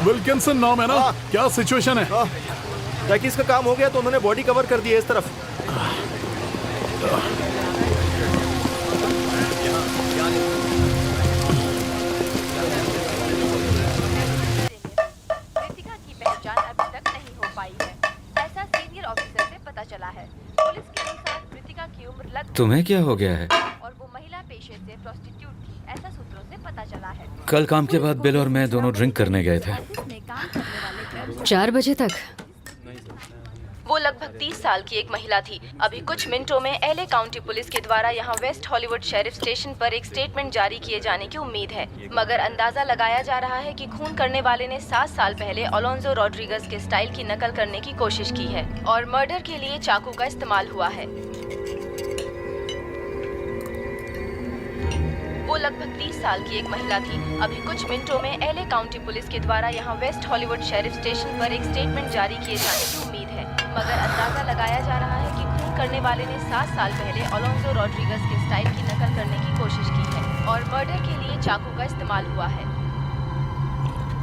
Wilkinson नाम है ना? क्या सिचुएशन है? टैकिस का काम हो गया तो उन्होंने बॉडी कवर कर दी है इस तरफ। कृतिका की पहचान अभी तक नहीं हो पाई है, ऐसा सीनियर ऑफिसर से पता चला है। पुलिस के अनुसार कृतिका की उम्र लगभग तुम्हें क्या हो गया है? और वो महिला पेशे से प्रोस्टिट्यूट थी, ऐसा सूत्रों से पता चला है। कल काम के बाद बिल और मैं दोनों ड्रिंक करने गए थे। 4 बजे तक। वो लगभग 30 साल की एक महिला थी। अभी कुछ मिनटों में एलए काउंटी पुलिस के द्वारा यहाँ वेस्ट हॉलीवुड शेरिफ स्टेशन पर एक स्टेटमेंट जारी किए जाने की उम्मीद है, मगर अंदाजा लगाया जा रहा है कि खून करने वाले ने 7 साल पहले अलोंजो रॉड्रिगस के स्टाइल की नकल करने की कोशिश की है और मर्डर के लिए चाकू का इस्तेमाल हुआ है। वो लगभग 30 साल की एक महिला थी। अभी कुछ मिनटों में एलए काउंटी पुलिस के द्वारा यहाँ वेस्ट हॉलीवुड शेरिफ स्टेशन पर एक स्टेटमेंट जारी किए जाने की उम्मीद है, मगर अंदाजा लगाया जा रहा है कि खून करने वाले ने 7 साल पहले अलोंजो रॉड्रिगस के स्टाइल की नकल करने की कोशिश की है और मर्डर के लिए चाकू का इस्तेमाल हुआ है।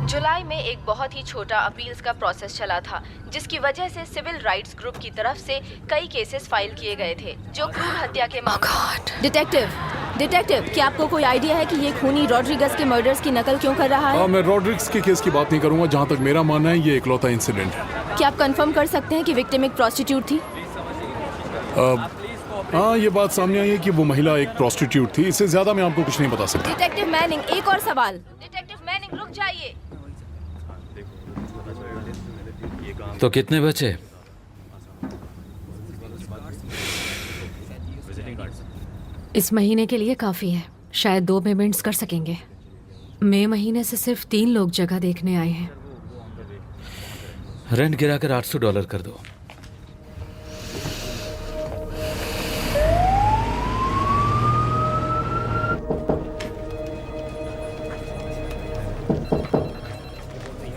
जुलाई में एक बहुत ही छोटा अपील्स का प्रोसेस चला था, जिसकी वजह से सिविल राइट्स ग्रुप की तरफ से कई केसेस फाइल किए गए थे जो क्रूर हत्या के मामले। डिटेक्टिव, क्या आपको कोई आइडिया है कि ये खूनी रॉड्रिगस के मर्डर्स की नकल क्यों कर रहा है? मैं रॉड्रिगस के केस की बात नहीं करूंगा। जहाँ तक मेरा मानना है ये इकलौता इंसिडेंट है। क्या आप कंफर्म कर सकते हैं कि विक्टिम एक प्रोस्टिट्यूट थी? हाँ, ये बात सामने आई है कि वो महिला एक प्रोस्टिट्यूट थी। इससे ज्यादा मैं आपको कुछ नहीं बता सकता। डिटेक्टिव मैनिंग, एक और सवाल। डिटेक्टिव मैनिंग, रुक जाइए। तो कितने बचे? इस महीने के लिए काफी है, शायद 2 पेमेंट्स कर सकेंगे। मई महीने से सिर्फ 3 लोग जगह देखने आए हैं। रेंट गिराकर $800 कर दो।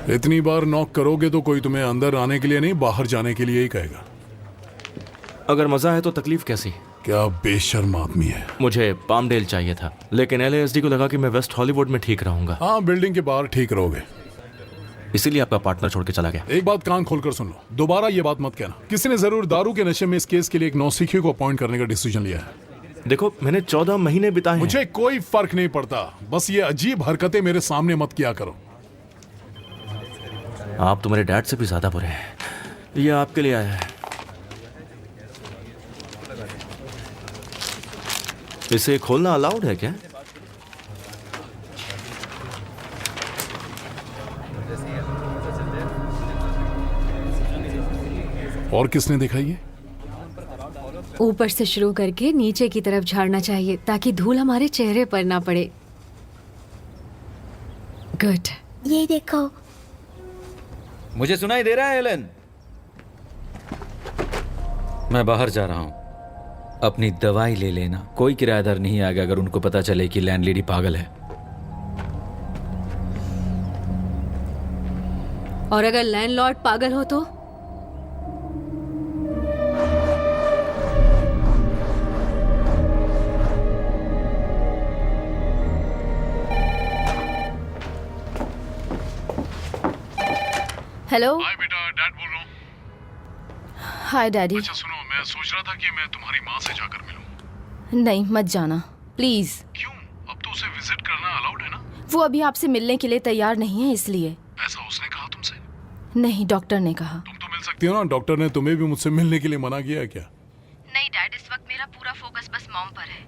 इतनी बार नॉक करोगे तो कोई तुम्हें अंदर आने के लिए नहीं, बाहर जाने के लिए ही कहेगा। अगर मजा है तो तकलीफ कैसी? क्या बेशर्म आदमी है। मुझे पामडेल चाहिए था, लेकिन एलएएसडी को लगा कि मैं वेस्ट हॉलीवुड में ठीक रहूंगा। हाँ, बिल्डिंग के बाहर ठीक रहोगे, इसीलिए आपका पार्टनर छोड़ के चला गया। एक बात कान खोलकर सुन लो, दोबारा ये बात मत कहना। किसी ने जरूर दारू के नशे में इस केस के लिए एक नौसिखिए को अपॉइंट करने का डिसीजन लिया है। देखो, मैंने 14 महीने बिताए हैं। मुझे कोई फर्क नहीं पड़ता, बस ये अजीब हरकतें मेरे सामने मत किया करो। आप तो मेरे डैड से भी ज्यादा बुरे हैं। ये आपके लिए आया है। इसे खोलना अलाउड है क्या? और किसने देखा ये? ऊपर से शुरू करके नीचे की तरफ झाड़ना चाहिए ताकि धूल हमारे चेहरे पर ना पड़े। गुड। ये देखो। मुझे सुनाई दे रहा है एलन? मैं बाहर जा रहा हूं। अपनी दवाई ले लेना। कोई किराएदार नहीं आएगा अगर उनको पता चले कि लैंडलेडी पागल है। और अगर लैंडलॉर्ड पागल हो तो? हेलो। हाय बेटा, डैड बोल रहा हूँ। हाय डैडी। अच्छा सुनो, मैं सोच रहा था कि मैं तुम्हारी माँ से जाकर मिलूं। नहीं, मत जाना प्लीज। क्यों? अब तो उसे विजिट करना अलाउड है ना? वो अभी आपसे मिलने के लिए तैयार नहीं है, इसलिए। ऐसा उसने कहा तुमसे? नहीं, डॉक्टर ने कहा। तुम तो मिल सकती हो ना। डॉक्टर ने तुम्हें भी मुझसे मिलने के लिए मना किया है क्या? नहीं डैड, इस वक्त मेरा पूरा फोकस बस मॉम पर है।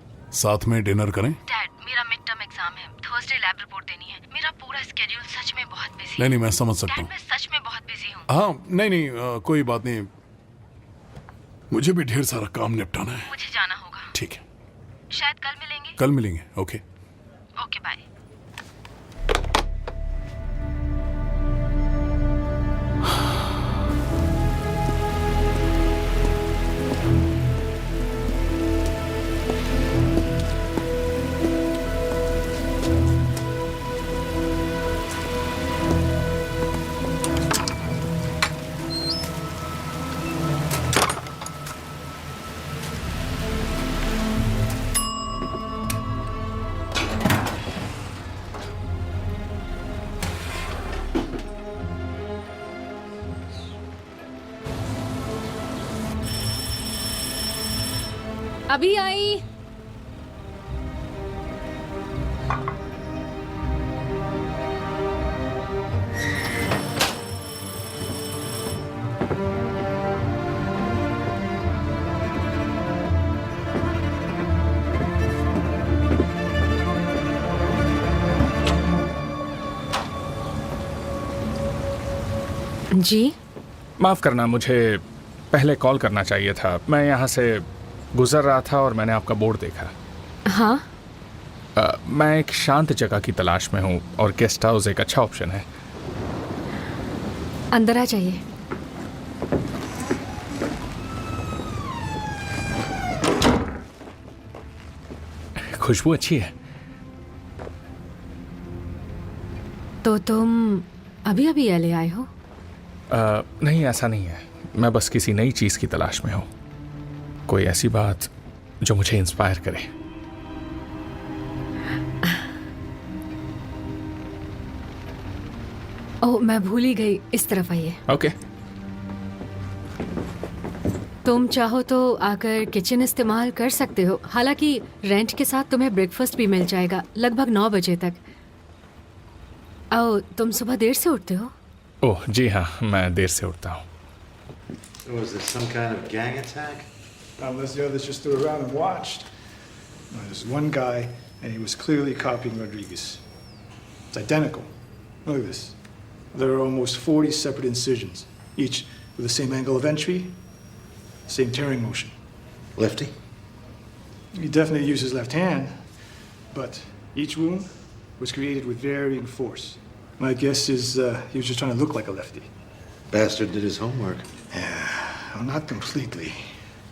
साथ में डिनर करें? डैड, मेरा मिड टर्म एग्जाम है, थर्सडे लैब रिपोर्ट देनी है। मेरा पूरा स्केड्यूल सच में बहुत बिजी है। नहीं, मैं समझ सकता डैड, हूँ। मैं सच में बहुत बिजी हूँ। हाँ, नहीं, कोई बात नहीं। मुझे भी ढेर सारा काम निपटाना है। मुझे जाना होगा। ठीक है, शायद कल मिलेंगे। कल मिलेंगे। ओके। Okay, bye. अभी आई। जी माफ़ करना, मुझे पहले कॉल करना चाहिए था। मैं यहाँ से गुज़र रहा था और मैंने आपका बोर्ड देखा। हाँ, मैं एक शांत जगह की तलाश में हूँ और गेस्ट हाउस एक अच्छा ऑप्शन है। अंदर आ जाइए। खुशबू अच्छी है। तो तुम अभी अभी एलए आए हो? नहीं, ऐसा नहीं है। मैं बस किसी नई चीज़ की तलाश में हूँ, कोई ऐसी बात जो मुझे इंस्पायर करे। ओह, मैं भूल ही गई, इस तरफ आइए। ओके। तुम चाहो तो आकर किचन इस्तेमाल कर सकते हो। हालांकि रेंट के साथ तुम्हें ब्रेकफास्ट भी मिल जाएगा लगभग 9 बजे तक। आओ, तुम सुबह देर से उठते हो? ओह जी हाँ, मैं देर से उठता हूँ। Was this some kind of gang attack? Unless the others just stood around and watched. There's one guy, and he was clearly copying Rodriguez. It's identical. Look at this. There are almost 40 separate incisions, each with the same angle of entry, same tearing motion. Lefty? He definitely used his left hand, but each wound was created with varying force. My guess is he was just trying to look like a lefty. Bastard did his homework. Well, not completely.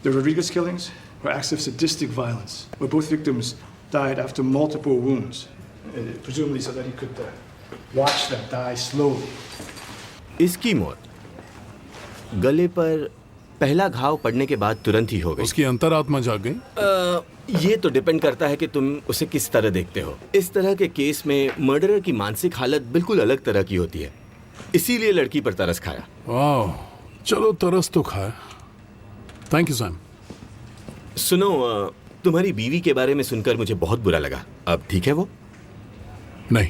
The Rodriguez killings were acts of sadistic violence, where both victims died after multiple wounds, presumably so that he could watch them die slowly. इसकी मौत गले पर पहला घाव पड़ने के बाद तुरंत ही हो गई। उसकी अंतरात्मा जाग गई। ये तो डिपेंड करता है कि तुम उसे किस तरह देखते हो। इस तरह के केस में मर्डरर की मानसिक हालत बिल्कुल अलग तरह की होती है, इसीलिए लड़की पर तरस खाया। वाह, चलो तरस तो खाया। Thank you Sam. सुनो, तुम्हारी बीवी के बारे में सुनकर मुझे बहुत बुरा लगा। अब ठीक है वो? नहीं,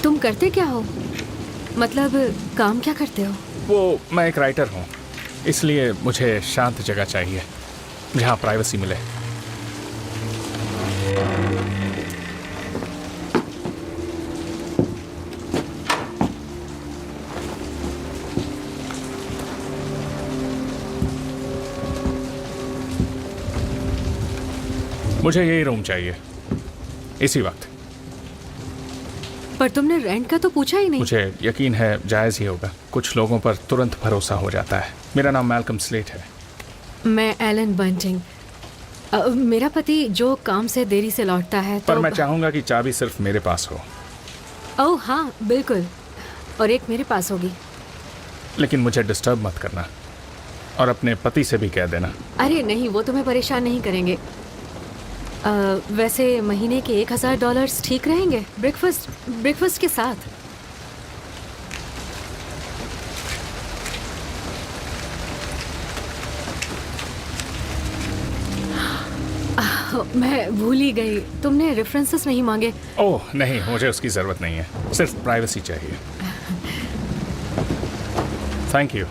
तुम करते क्या हो? मतलब काम क्या करते हो? वो, मैं एक राइटर हूँ, इसलिए मुझे शांत जगह चाहिए जहाँ प्राइवेसी मिले। मुझे यही रूम चाहिए इसी वक्त। पर तुमने रेंट का तो पूछा ही नहीं। मुझे यकीन है जायज़ ही होगा। कुछ लोगों पर तुरंत भरोसा हो जाता है। मेरा नाम मैल्कम स्लेट है। मैं एलन बंटिंग। मेरा पति जो काम से देरी से लौटता है पर तो मैं चाहूँगा कि चाबी सिर्फ मेरे पास हो। ओह हाँ, बिल्कुल, और एक मेरे पास होगी। लेकिन मुझे डिस्टर्ब मत करना, और अपने पति से भी कह देना। अरे नहीं, वो तुम्हें परेशान नहीं करेंगे। वैसे महीने के $1000 ठीक रहेंगे ब्रेकफास्ट के साथ। मैं भूल ही गई, तुमने रेफरेंसेस नहीं मांगे। ओह नहीं, मुझे उसकी ज़रूरत नहीं है, सिर्फ प्राइवेसी चाहिए। Thank you.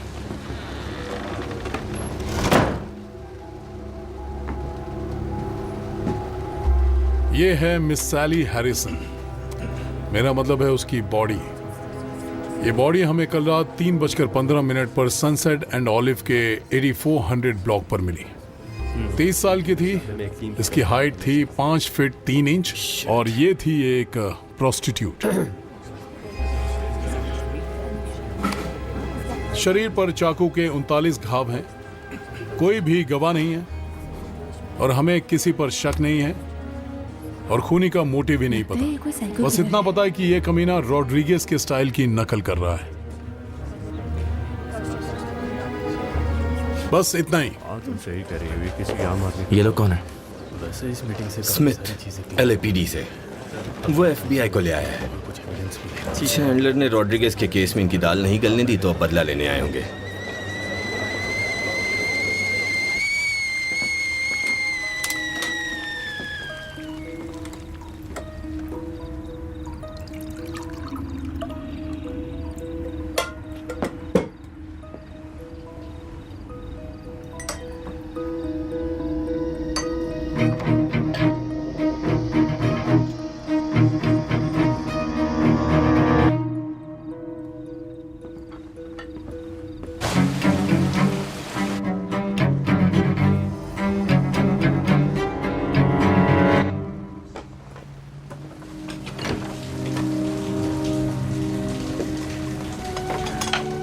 ये है मिस सैली हैरिसन। मेरा मतलब है उसकी बॉडी। ये बॉडी हमें कल रात 3:15 पर सनसेट एंड ऑलिव के 8400 ब्लॉक पर मिली। 30 साल की थी। इसकी हाइट थी 5 फीट 3 इंच और ये थी एक प्रोस्टिट्यूट। शरीर पर चाकू के 39 घाव हैं। कोई भी गवाह नहीं है और हमें किसी पर शक नहीं है। और खूनी का मोटिव भी नहीं पता। बस इतना पता है कि ये कमीना रॉड्रिगेज के स्टाइल की नकल कर रहा है। बस इतना ही। तुम सही कह रही हो, ये किसी आम आदमी। ये लोग कौन है? वैसे इस मीटिंग से स्मिथ LAPD से वो FBI को ले आया है। चैंडलर ने रॉड्रिगेज के केस में इनकी दाल नहीं गलने दी तो अब बदला लेने आए होंगे।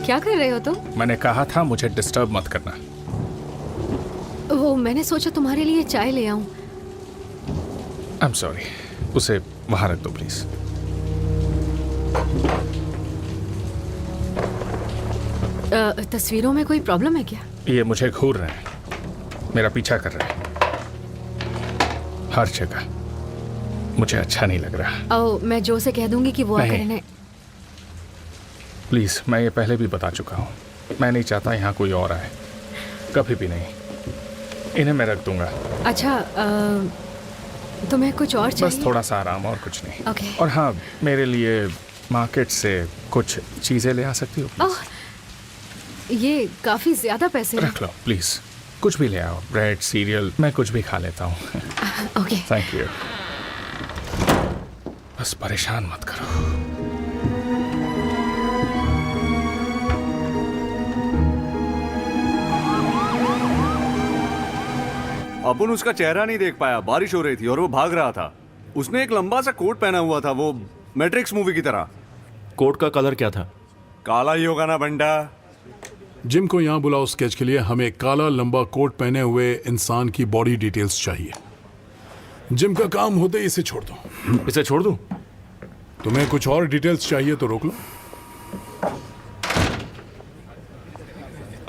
क्या कर रहे हो तुम? मैंने कहा था मुझे डिस्टर्ब मत करना। वो मैंने सोचा तुम्हारे लिए चाय ले आऊं। आई एम सॉरी, उसे वहां रख दो प्लीज। तस्वीरों में कोई प्रॉब्लम है क्या? ये मुझे घूर रहे हैं, मेरा पीछा कर रहे हैं हर जगह। मुझे अच्छा नहीं लग रहा। ओ, मैं जो से कह दूंगी कि वो नहीं। आकर इन्हें। प्लीज, मैं ये पहले भी बता चुका हूँ, मैं नहीं चाहता यहाँ कोई और आए, कभी भी नहीं। इन्हें मैं रख दूंगा। अच्छा, तुम्हें कुछ और चाहिए? बस थोड़ा सा आराम और कुछ नहीं। ओके। और हाँ, मेरे लिए मार्केट से कुछ चीजें ले आ सकती हो ओह, ये काफी ज्यादा पैसे हैं। रख लो प्लीज, कुछ भी ले आओ, ब्रेड, सीरियल, मैं कुछ भी खा लेता हूँ। ओके। Thank you. बस परेशान मत करो। अपन उसका चेहरा नहीं देख पाया, बारिश हो रही थी और वो भाग रहा था। उसने एक लंबा सा कोट पहना हुआ था, वो मैट्रिक्स मूवी की तरह। कोट का कलर क्या था? काला ही होगा ना बंडा। जिम को यहाँ बुलाओ स्केच के लिए। हमें काला लंबा कोट पहने हुए इंसान की बॉडी डिटेल्स चाहिए। जिम का काम होते ही इसे छोड़ दो। इसे छोड़ दूं? तुम्हें कुछ और डिटेल्स चाहिए तो रोक लो।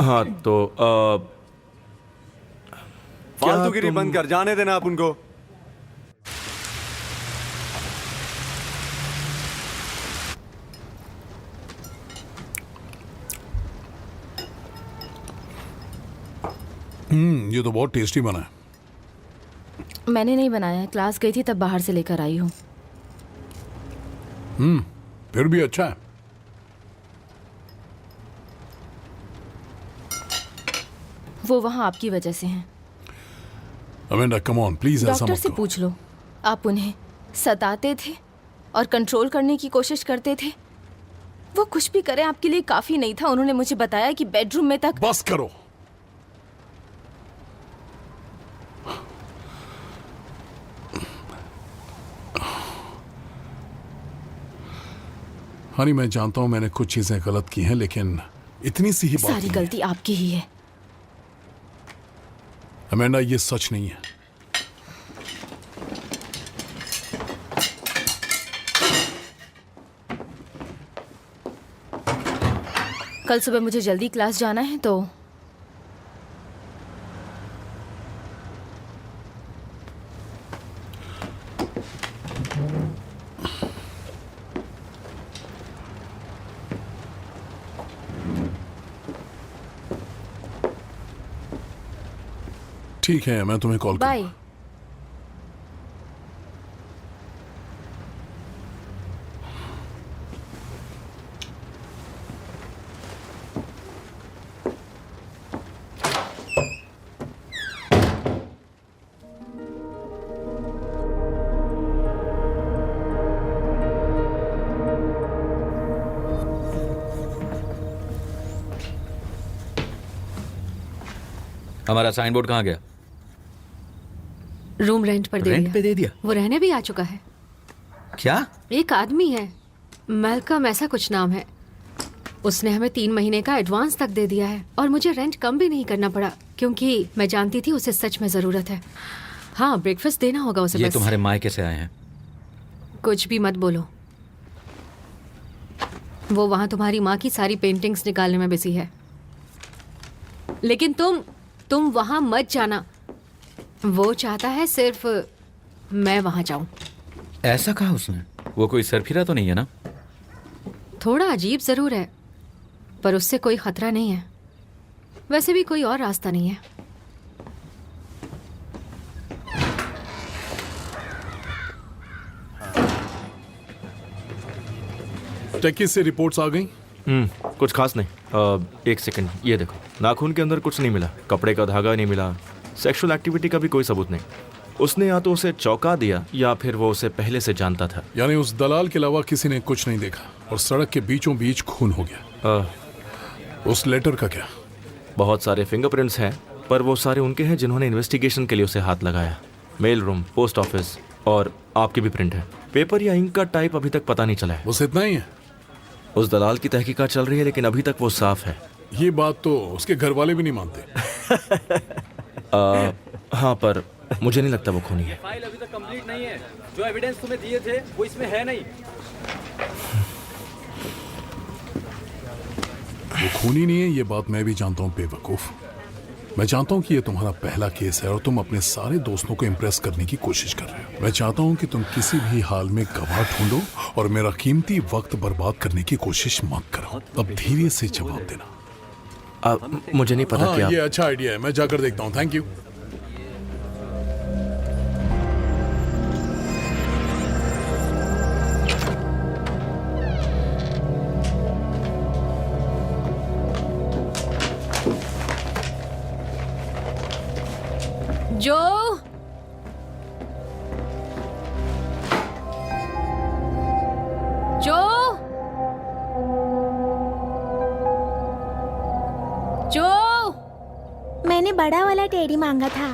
हाँ तो फालतूगिरी बंद कर, जाने देना आप उनको। ये तो बहुत टेस्टी बना है। मैंने नहीं बनाया, क्लास गई थी तब बाहर से लेकर आई हूँ। फिर भी अच्छा है। वो वहाँ आपकी वजह से हैं। अमेंडा, कम ऑन प्लीज, ऐसा डॉक्टर मत से करो। पूछ लो। आप उन्हें सताते थे और कंट्रोल करने की कोशिश करते थे। वो कुछ भी करें आपके लिए काफी नहीं था। उन्होंने मुझे बताया कि बेडरूम में तक। बस करो। हनी, मैं जानता हूं मैंने कुछ चीजें गलत की हैं, लेकिन इतनी सी ही बात सारी नहीं है। गलती आपकी ही है। अमेंडा, ये सच नहीं है। कल सुबह मुझे जल्दी क्लास जाना है तो ठीक है, मैं तुम्हें कॉल बाय। करूंगा। हमारा साइन बोर्ड कहाँ गया? रूम रेंट पर दे रेंट दिया। पे दे दिया? वो रहने भी आ चुका है। क्या? एक आदमी है, मैल्कम ऐसा कुछ नाम है। उसने हमें 3 महीने का एडवांस तक दे दिया है और मुझे रेंट कम भी नहीं करना पड़ा क्योंकि मैं जानती थी उसे सच में जरूरत है। हाँ, ब्रेकफास्ट देना होगा उसे। ये बस तुम्हारे मायके से आए हैं। कुछ भी मत बोलो। वो वहां तुम्हारी माँ की सारी पेंटिंग्स निकालने में बिजी है। लेकिन तुम वहां मत जाना। वो चाहता है सिर्फ मैं वहां जाऊं। ऐसा कहा उसने? वो कोई सरफिरा तो नहीं है ना? थोड़ा अजीब जरूर है, पर उससे कोई खतरा नहीं है। वैसे भी कोई और रास्ता नहीं है। टेकी से रिपोर्ट्स आ गई? कुछ खास नहीं। एक सेकंड, ये देखो, नाखून के अंदर कुछ नहीं मिला, कपड़े का धागा नहीं मिला, सेक्सुअल एक्टिविटी का भी कोई सबूत नहीं। उसने या तो उसे चौंका दिया या फिर वो उसे पहले से जानता था। यानी उस दलाल के अलावा किसी ने कुछ नहीं देखा और सड़क के बीचों बीच खून हो गया। उस लेटर का क्या? बहुत सारे फिंगरप्रिंट्स हैं, पर वो सारे उनके हैं जिन्होंने इन्वेस्टिगेशन के लिए उसे हाथ लगाया। मेल रूम, पोस्ट ऑफिस और आपकी भी प्रिंट है। पेपर या इंक का टाइप अभी तक पता नहीं चला है। बस इतना ही है? उस दलाल की तहकीकात चल रही है, लेकिन अभी तक वो साफ है। ये बात तो उसके घर वाले भी नहीं मानते। हाँ, पर मुझे नहीं लगता वो खूनी है। फाइल अभी तक कंप्लीट नहीं है। जो एविडेंस तुम्हें दिए थे वो इसमें है नहीं। वो खूनी नहीं है, ये बात मैं भी जानता हूँ बेवकूफ। मैं जानता हूँ कि ये तुम्हारा पहला केस है और तुम अपने सारे दोस्तों को इम्प्रेस करने की कोशिश कर रहे हो। मैं चाहता हूँ कि तुम किसी भी हाल में गवाह ढूंढो और मेरा कीमती वक्त बर्बाद करने की कोशिश मत करो। अब धीरे से जवाब देना। मुझे नहीं पता क्या। ये अच्छा आइडिया है, मैं जाकर देखता हूँ। Thank you. जो जो जो मैंने बड़ा वाला टेडी मांगा था,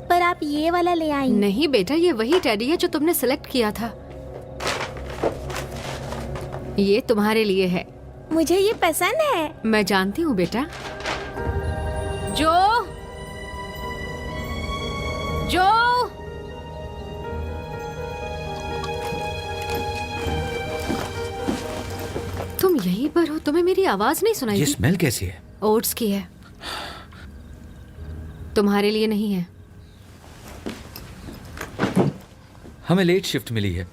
पर आप ये वाला ले आई। नहीं बेटा, ये वही टेडी है जो तुमने सिलेक्ट किया था। ये तुम्हारे लिए है। मुझे ये पसंद है। मैं जानती हूँ बेटा। जो जो तुम यहीं पर हो? तुम्हें मेरी आवाज नहीं सुनाई? ये स्मेल कैसी है? ओट्स की है। तुम्हारे लिए नहीं है। हमें लेट शिफ्ट मिली है।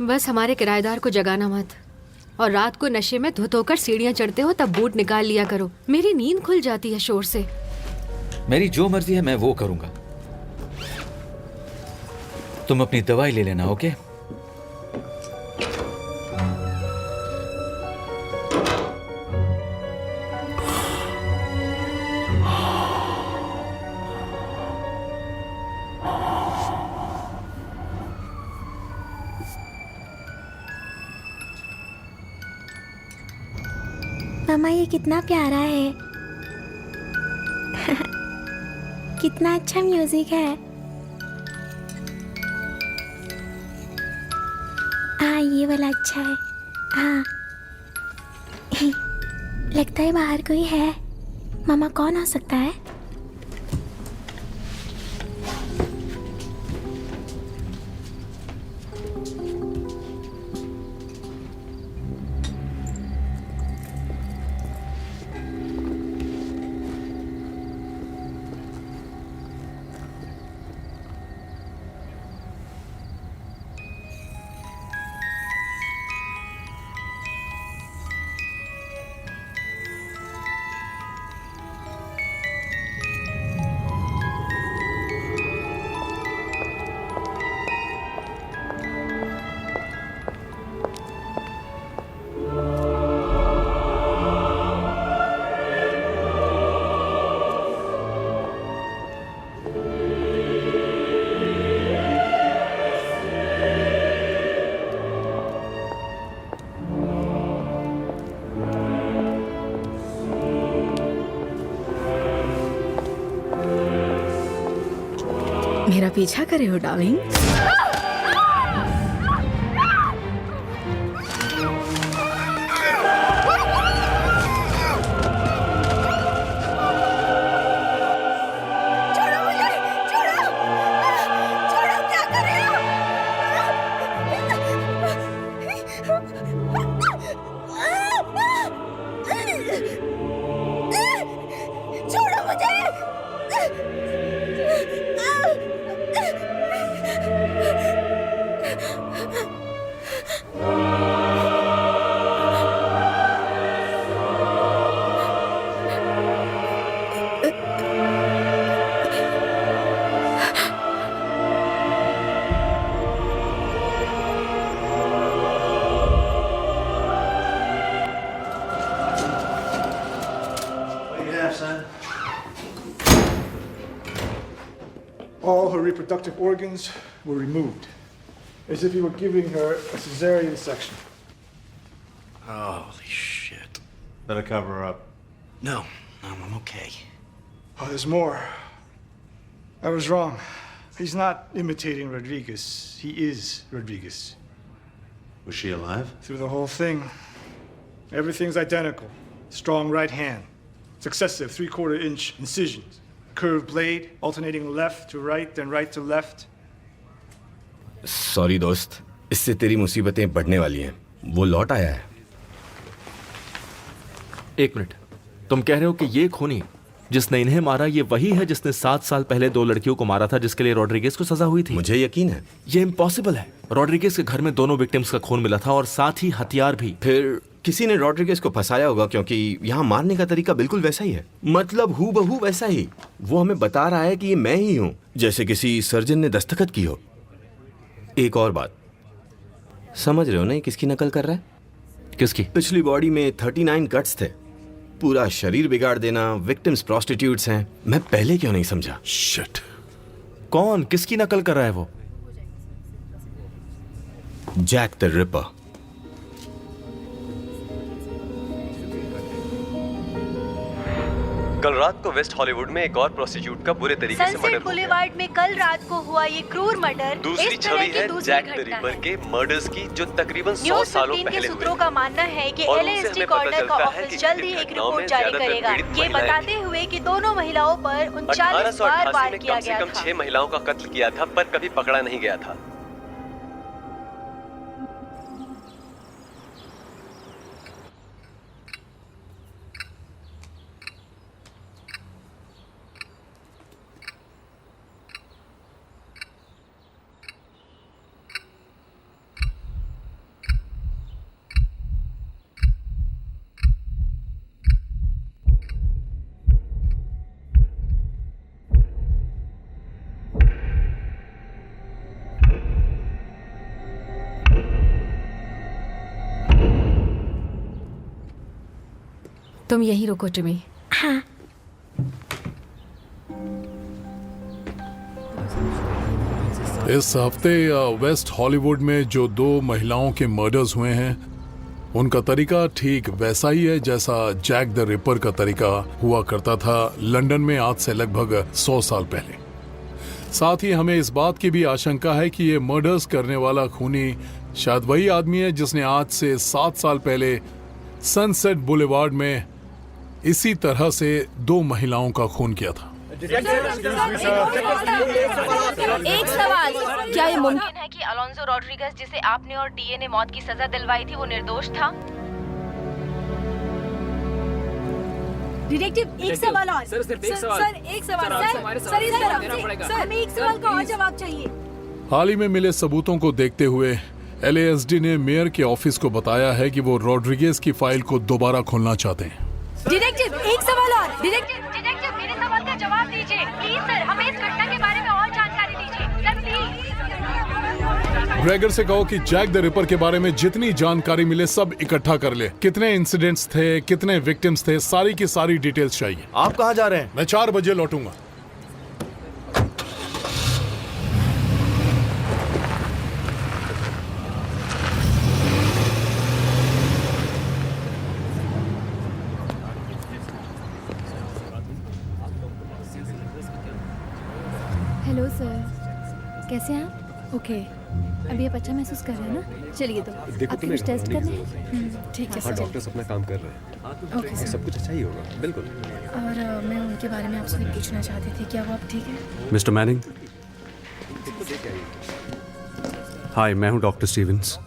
बस हमारे किराएदार को जगाना मत। और रात को नशे में धुत होकर सीढ़ियां चढ़ते हो तब बूट निकाल लिया करो। मेरी नींद खुल जाती है शोर से। मेरी जो मर्जी है मैं वो करूंगा। तुम अपनी दवाई ले लेना, ओके? मामा, ये कितना प्यारा है। कितना अच्छा म्यूजिक है। हाँ, ये वाला अच्छा है। हाँ लगता है बाहर कोई है। मामा, कौन हो सकता है? मेरा पीछा करे हो darling? What do you have, son? All her reproductive organs were removed, as if you were giving her a cesarean section. Holy shit. Better cover her up. No, I'm okay. Oh, there's more. I was wrong. He's not imitating Rodriguez. He is Rodriguez. Was she alive? Through the whole thing, everything's identical. Strong right hand, successive 3/4 inch incisions, curved blade, alternating left to right, then right to left. Sorry दोस्त, इससे तेरी मुसीबतें बढ़ने वाली हैं। वो लौट आया है। एक मिनट, तुम कह रहे हो कि ये खूनी जिसने इन्हें मारा ये वही है जिसने 7 साल पहले 2 लड़कियों को मारा था जिसके लिए रॉड्रिगेज को सजा हुई थी? मुझे यकीन है। ये इम्पॉसिबल है। रॉड्रिगेज के घर में दोनों विक्टिम्स का खून मिला था और साथ ही हथियार भी। फिर किसी ने रॉड्रिगेज को फंसाया होगा क्योंकि यहाँ मारने का तरीका बिल्कुल वैसा ही है। मतलब हूबहू वैसा ही। वो हमें बता रहा है कि ये मैं ही हूँ, जैसे किसी सर्जन ने दस्तखत की हो। एक और बात, समझ रहे हो ना ये किसकी नकल कर रहा है? किसकी? पिछली बॉडी में 39 कट्स थे। पूरा शरीर बिगाड़ देना, विक्टिम्स प्रोस्टिट्यूट्स हैं। मैं पहले क्यों नहीं समझा? शिट। कौन, किसकी नकल कर रहा है वो? Jack the Ripper. कल रात को वेस्ट हॉलीवुड में एक और प्रोस्टिट्यूट का बुरे तरीके से मर्डर सनसेट बुलेवार्ड में कल रात को हुआ ये क्रूर मर्डर दूसरी छवि है जैक द रिपर के मर्डर्स की जो तकरीबन 100 सालों पहले हुए। सूत्रों का मानना है कि LASD कॉर्नर का ऑफिस जल्द ही एक रिपोर्ट जारी करेगा, ये बताते हुए कि दोनों महिलाओं पर 39 बार वार किया गया था। कम से कम 6 महिलाओं का कत्ल किया था पर कभी पकड़ा नहीं गया था। तुम यहीं रुको टिमी। हाँ। इस हफ्ते वेस्ट हॉलीवुड में जो 2 महिलाओं के मर्डर्स हुए हैं उनका तरीका ठीक वैसा ही है जैसा जैक द रिपर का तरीका हुआ करता था लंदन में आज से लगभग 100 साल पहले। साथ ही हमें इस बात की भी आशंका है कि ये मर्डर्स करने वाला खूनी शायद वही आदमी है जिसने आज से 7 साल पहले सनसेट बुलेवार्ड में इसी तरह से 2 महिलाओं का खून किया था। एक सवाल, क्या ये मुमकिन है कि अलोंसो रॉड्रिगेज जिसे आपने और डीए ने मौत की सजा दिलवाई थी वो निर्दोष था? डिटेक्टिव, एक सवाल और। सर, एक सवाल। सर, एक सवाल। सर, इस तरफ। सर, हमें एक सवाल का और जवाब चाहिए। हाल ही में मिले सबूतों को देखते हुए LASD ने मेयर के ऑफिस को बताया है कि वो रॉड्रिगेज की फाइल को दोबारा खोलना चाहते हैं। डिटेक्टिव, एक सवाल और। डिटेक्टिव, मेरे सवाल का जवाब दीजिए प्लीज सर, हमें इस घटना के बारे में और जानकारी दीजिए सर प्लीज। ग्रेगर से कहो कि जैक द रिपर के बारे में जितनी जानकारी मिले सब इकट्ठा कर ले। कितने इंसिडेंट्स थे, कितने विक्टिम्स थे, सारी की सारी डिटेल्स चाहिए। आप कहाँ जा रहे हैं? मैं 4 बजे लौटूंगा। हेलो सर, कैसे हैं आप? ओके, अभी आप अच्छा महसूस कर रहे हैं ना? चलिए तो आपके कुछ टेस्ट करने हैं। ठीक है सर। डॉक्टर्स अपना काम कर रहे हैं। Okay sir. सब कुछ अच्छा ही होगा। बिल्कुल। और मैं उनके बारे में आपसे पूछना चाहती थी, क्या वो आप ठीक है? मिस्टर मैनिंग, हाय, मैं हूं डॉक्टर स्टीवंस।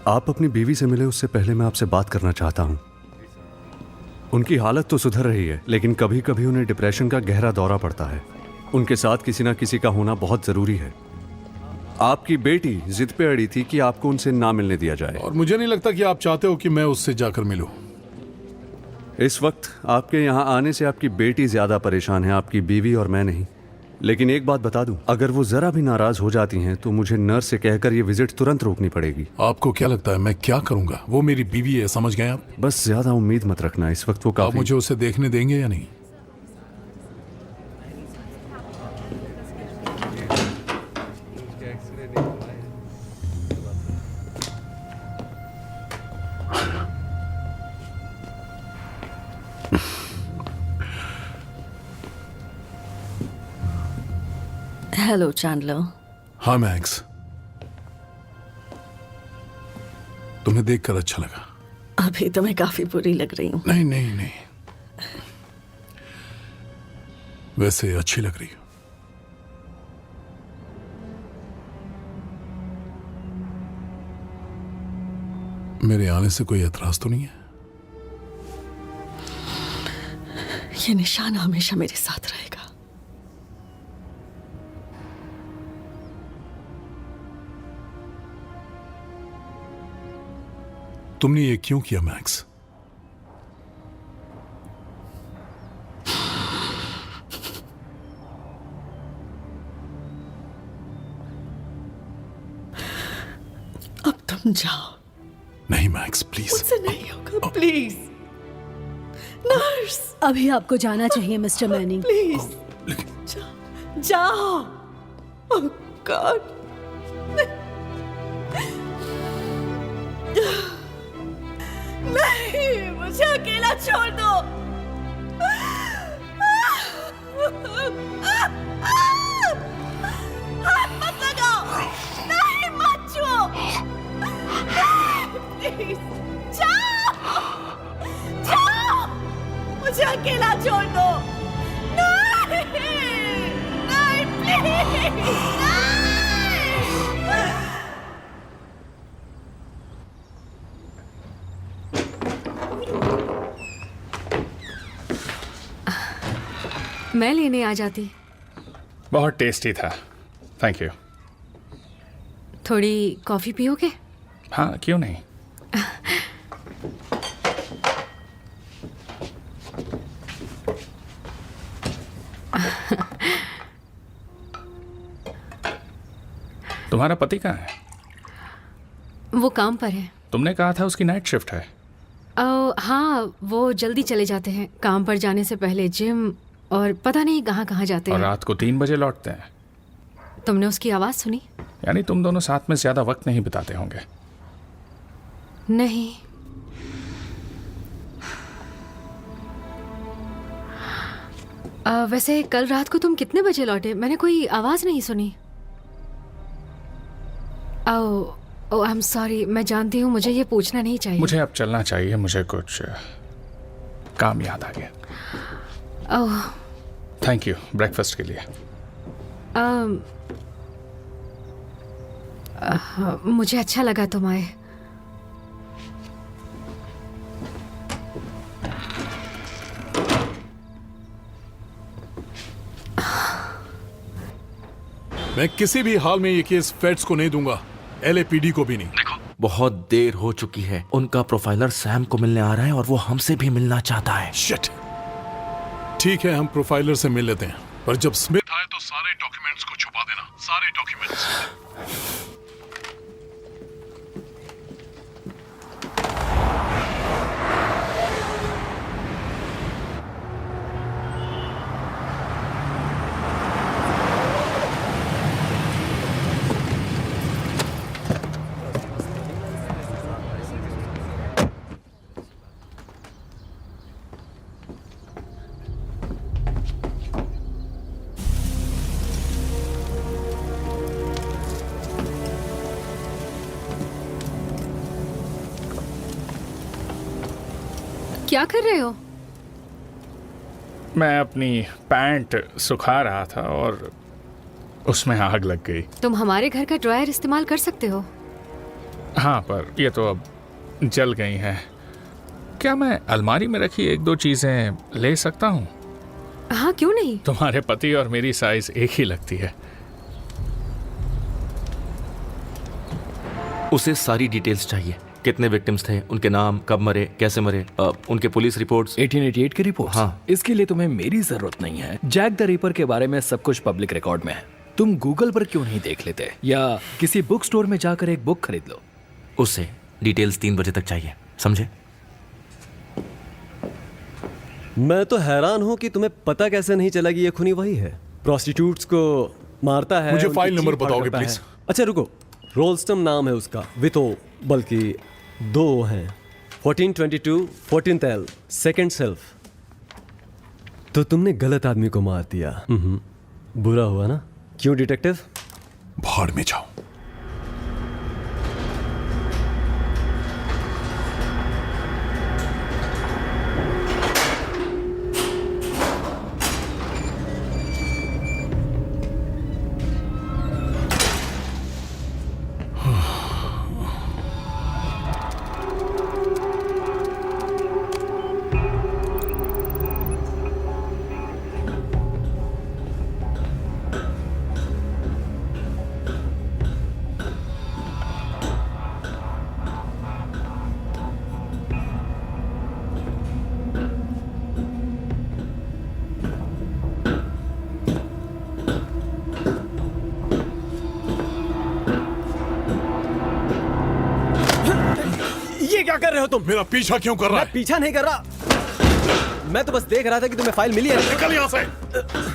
आप अपनी बीवी से मिले उससे पहले मैं आपसे बात करना चाहता हूं। उनकी हालत तो सुधर रही है लेकिन कभी कभी उन्हें डिप्रेशन का गहरा दौरा पड़ता है। उनके साथ किसी ना किसी का होना बहुत ज़रूरी है। आपकी बेटी जिद पे अड़ी थी कि आपको उनसे ना मिलने दिया जाए। और मुझे नहीं लगता कि आप चाहते हो कि मैं उससे जाकर मिलूं। इस वक्त आपके यहाँ आने से आपकी बेटी ज्यादा परेशान है, आपकी बीवी और मैं नहीं। लेकिन एक बात बता दूं, अगर वो जरा भी नाराज हो जाती हैं तो मुझे नर्स से कहकर ये विजिट तुरंत रोकनी पड़ेगी। आपको क्या लगता है मैं क्या करूंगा? वो मेरी बीवी है, समझ गए आप? बस ज्यादा उम्मीद मत रखना, इस वक्त वो आप काफी। मुझे उसे देखने देंगे या नहीं? Hello Chandler. हाँ मैक्स, तुम्हें देखकर अच्छा लगा। अभी तो मैं काफी बुरी लग रही हूँ। नहीं नहीं नहीं, वैसे अच्छी लग रही हो। मेरे आने से कोई एतराज तो नहीं है? ये निशान हमेशा मेरे साथ रहेगा। तुमने ये क्यों किया मैक्स? अब तुम जाओ। नहीं मैक्स प्लीज। मुझसे नहीं होगा, प्लीज। नर्स, अभी आपको जाना चाहिए मिस्टर मैनिंग। प्लीज जाओ। ओह गॉड। नहीं, मुझे अकेला छोड़ दो। हाथ मत लगाओ। नहीं, मत छुओ। प्लीज जाओ, जाओ। मुझे अकेला छोड़ दो। नहीं, नहीं, प्लीज नहीं। मैं लेने आ जाती। बहुत टेस्टी था, थैंक यू। थोड़ी कॉफी पियोगे? हाँ, क्यों नहीं। तुम्हारा पति कहाँ है? वो काम पर है। तुमने कहा था उसकी नाइट शिफ्ट है। हाँ, वो जल्दी चले जाते हैं। काम पर जाने से पहले जिम और पता नहीं कहाँ कहाँ जाते और हैं। रात को 3 बजे लौटते हैं। तुमने उसकी आवाज़ सुनी? यानी तुम दोनों साथ में ज्यादा वक्त नहीं बिताते होंगे। नहीं। वैसे कल रात को तुम कितने बजे लौटे? मैंने कोई आवाज़ नहीं सुनी। ओह आई एम सॉरी, मैं जानती हूँ मुझे ये पूछना नहीं चाहिए। मुझे अब चलना चाहिए, मुझे कुछ काम याद आ गया। ओह थैंक यू ब्रेकफास्ट के लिए। मुझे अच्छा लगा तुम आए। मैं किसी भी हाल में ये केस फेड्स को नहीं दूंगा, LAPD को भी नहीं। देखो, बहुत देर हो चुकी है। उनका प्रोफाइलर सैम को मिलने आ रहा है और वो हमसे भी मिलना चाहता है। शिट। ठीक है, हम प्रोफाइलर से मिल लेते हैं, पर जब स्मिथ आए तो सारे डॉक्यूमेंट्स को छुपा देना, सारे डॉक्यूमेंट्स। क्या कर रहे हो? मैं अपनी पैंट सुखा रहा था और उसमें आग लग गई। तुम हमारे घर का ड्रायर इस्तेमाल कर सकते हो। हाँ, पर ये तो अब जल गई हैं। क्या मैं अलमारी में रखी 1-2 चीजें ले सकता हूँ? हाँ, क्यों नहीं। तुम्हारे पति और मेरी साइज एक ही लगती है। उसे सारी डिटेल्स चाहिए। कितने विक्टिम्स थे, उनके नाम, कब मरे, कैसे मरे, उनके पुलिस रिपोर्ट्स। 1888 की रिपोर्ट? हाँ। इसके लिए तुम्हें मेरी जरूरत नहीं है। जैक द रिपर के बारे में सब कुछ पब्लिक रिकॉर्ड में है। तुम गूगल पर क्यों नहीं देख लेते, या किसी बुक स्टोर में जाकर एक बुक खरीद लो। उससे डिटेल्स 3 बजे तक चाहिए, समझे? मैं तो हैरान हूँ कि तुम्हें पता कैसे नहीं चला कि ये खूनी वही है। प्रोस्टिट्यूट्स को मारता है। मुझे उनकी फाइल नंबर चीख-फाड़ बताओगे करता प्लीज? है। अच्छा रुको, रोल्स्टम नाम है उसका, विथो, बल्कि 2 हैं। 1422 14th L, सेकेंड सेल्फ। तो तुमने गलत आदमी को मार दिया। बुरा हुआ ना? क्यों डिटेक्टिव? भाड़ में जाओ। क्या कर रहे हो तुम? मेरा पीछा क्यों कर रहा है? मैं पीछा नहीं कर रहा, मैं तो बस देख रहा था कि तुम्हें फाइल मिली है। निकल यहां से।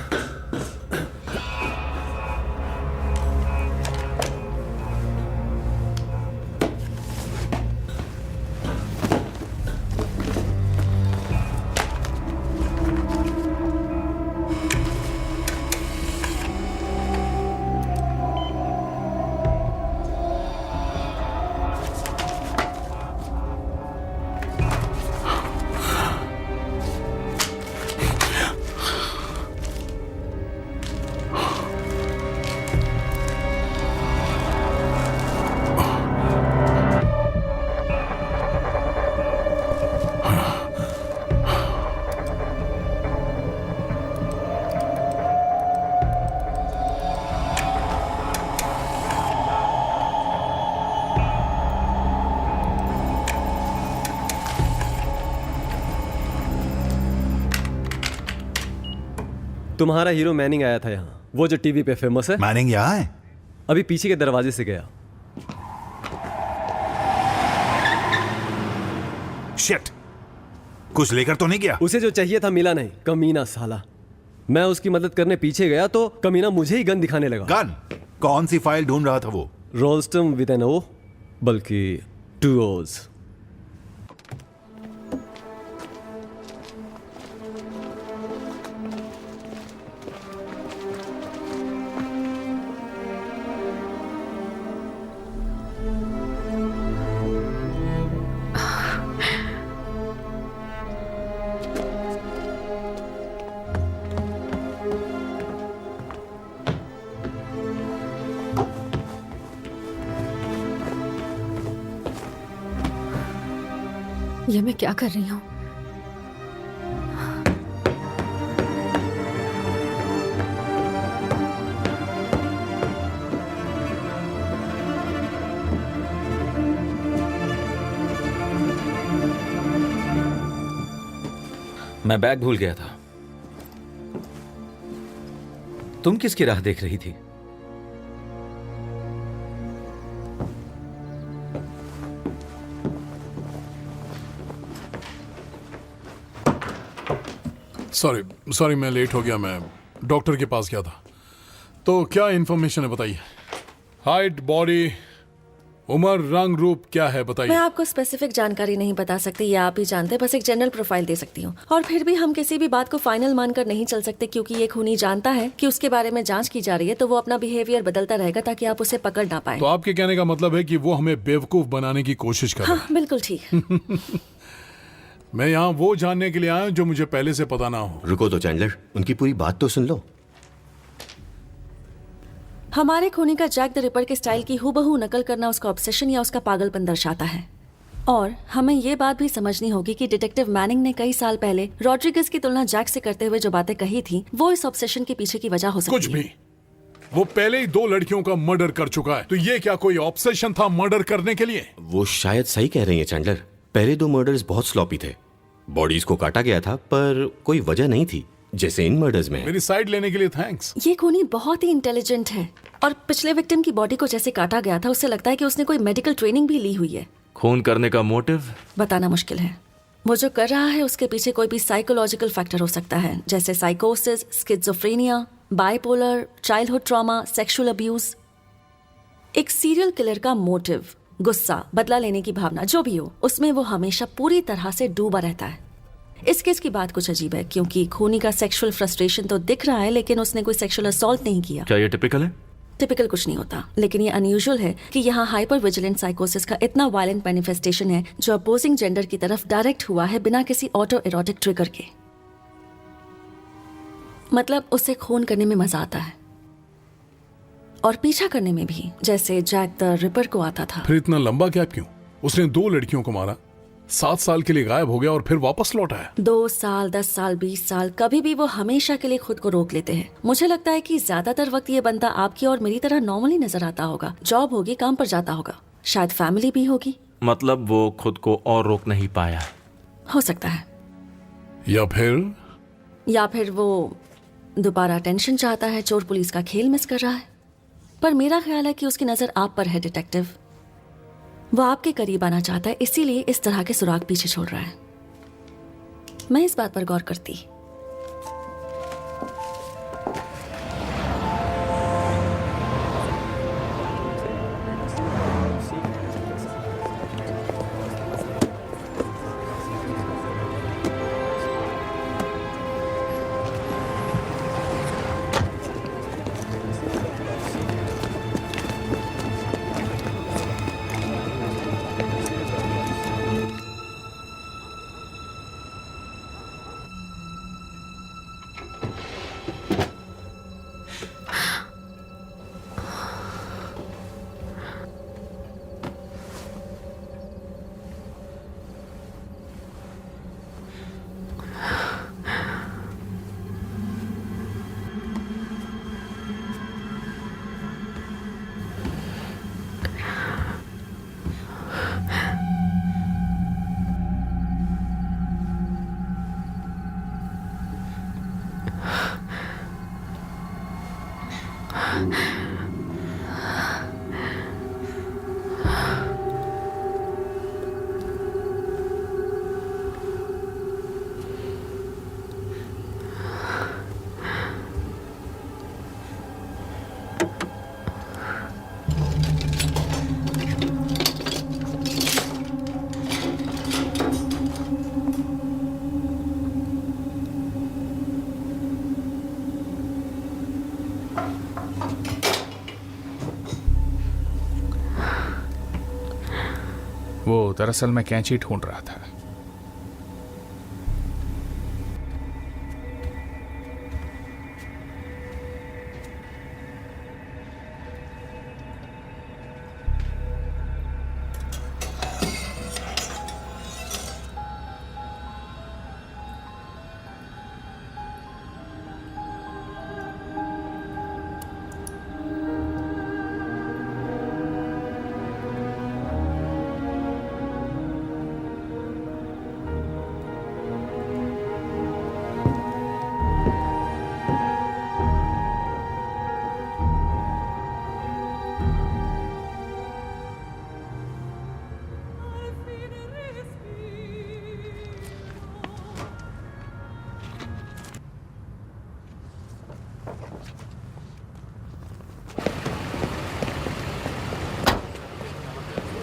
तुम्हारा हीरो मैनिंग आया था यहाँ, वो जो टीवी पे फेमस है। मैनिंग यहाँ है? अभी पीछे के दरवाजे से गया। शिट, कुछ लेकर तो नहीं गया? उसे जो चाहिए था मिला नहीं, कमीना साला। मैं उसकी मदद करने पीछे गया तो कमीना मुझे ही गन दिखाने लगा। गन? कौन सी फाइल ढूंढ रहा था वो? रोल्स्टम विद एन ओ, बल्कि 2 O's। ये मैं क्या कर रही हूँ? मैं बैग भूल गया था। तुम किसकी राह देख रही थी? सॉरी मैं लेट हो गया। मैं डॉक्टर के पास गया था। तो क्या इंफॉर्मेशन है बताइए? हाइट, बॉडी, उम्र, रंग, रूप क्या है बताइए? मैं आपको स्पेसिफिक जानकारी नहीं बता सकती, या आप ही जानते, बस एक जनरल प्रोफाइल दे सकती हूँ। और फिर भी हम किसी भी बात को फाइनल मानकर नहीं चल सकते, क्योंकि ये खूनी जानता है कि उसके बारे में जांच की जा रही है, तो वो अपना बिहेवियर बदलता रहेगा ताकि आप उसे पकड़ ना पाए। तो आपके कहने का मतलब है कि वो हमें बेवकूफ बनाने की कोशिश कर रहा है? हाँ, बिल्कुल ठीक। मैं यहाँ वो जानने के लिए आया हूँ जो मुझे पहले से पता ना हो। रुको तो चैंडलर, उनकी पूरी बात तो सुन लो। हमारे खूनी का जैक द रिपर के स्टाइल की हूबहू नकल करना उसका ऑब्सेशन या उसका पागलपन दर्शाता है। और हमें ये बात भी समझनी होगी कि डिटेक्टिव मैनिंग ने कई साल पहले रॉड्रिगेज की तुलना जैक से करते हुए जो बातें कही थी, वो इस ऑब्सेशन के पीछे की वजह हो सकती है। कुछ भी। वो पहले ही 2 लड़कियों का मर्डर कर चुका है, तो ये क्या कोई ऑब्सेशन था मर्डर करने के लिए? वो शायद सही कह रही है चैंडलर। पहले 2 मर्डर्स बहुत स्लॉपी थे। बॉडीज को काटा गया था पर कोई वजह नहीं थी, जैसे इन मर्डर्स में। मेरी साइड लेने के लिए थैंक्स। ये खूनी बहुत ही इंटेलिजेंट है और पिछले विक्टिम की बॉडी को जैसे काटा गया था उससे लगता है कि उसने कोई मेडिकल ट्रेनिंग भी ली हुई है। खून करने का मोटिव बताना मुश्किल है। वो जो कर रहा है उसके पीछे कोई भी साइकोलॉजिकल फैक्टर हो सकता है, जैसे साइकोसिस, schizophrenia, bipolar, childhood trauma, sexual abuse. एक सीरियल किलर का मोटिव, गुस्सा, बदला लेने की भावना, जो भी हो, उसमें वो हमेशा पूरी तरह से डूबा रहता है। इस केस की बात कुछ अजीब है क्योंकि खूनी का सेक्सुअल फ्रस्ट्रेशन तो दिख रहा है लेकिन उसने कोई सेक्सुअल असॉल्ट नहीं किया। क्या ये टिपिकल है? टिपिकल कुछ नहीं होता, लेकिन ये अनयूजुअल है कि यहाँ हाइपर विजिलेंट साइकोसिस का इतना वायलेंट मैनिफेस्टेशन है जो अपोजिंग जेंडर की तरफ डायरेक्ट हुआ है बिना किसी ऑटो एरोटिक ट्रिगर के। मतलब उसे खून करने में मजा आता है और पीछा करने में भी, जैसे जैक द रिपर को आता था। फिर इतना लंबा गैप क्यों? उसने 2 लड़कियों को मारा, 7 साल के लिए गायब हो गया और फिर वापस लौट आया। 2 साल, 10 साल, 20 साल, कभी भी वो हमेशा के लिए खुद को रोक लेते हैं। मुझे लगता है कि ज्यादातर वक्त ये बंदा आपकी और मेरी तरह नॉर्मली नजर आता होगा। जॉब होगी, काम पर जाता होगा, शायद फैमिली भी होगी। मतलब वो खुद को और रोक नहीं पाया? हो सकता है। या फिर वो दोबारा अटेंशन चाहता है, चोर पुलिस का खेल मिस कर रहा है। पर मेरा ख्याल है कि उसकी नजर आप पर है डिटेक्टिव। वो आपके करीब आना चाहता है, इसीलिए इस तरह के सुराग पीछे छोड़ रहा है। मैं इस बात पर गौर करती। वो दरअसल मैं कैंची ढूंढ रहा था।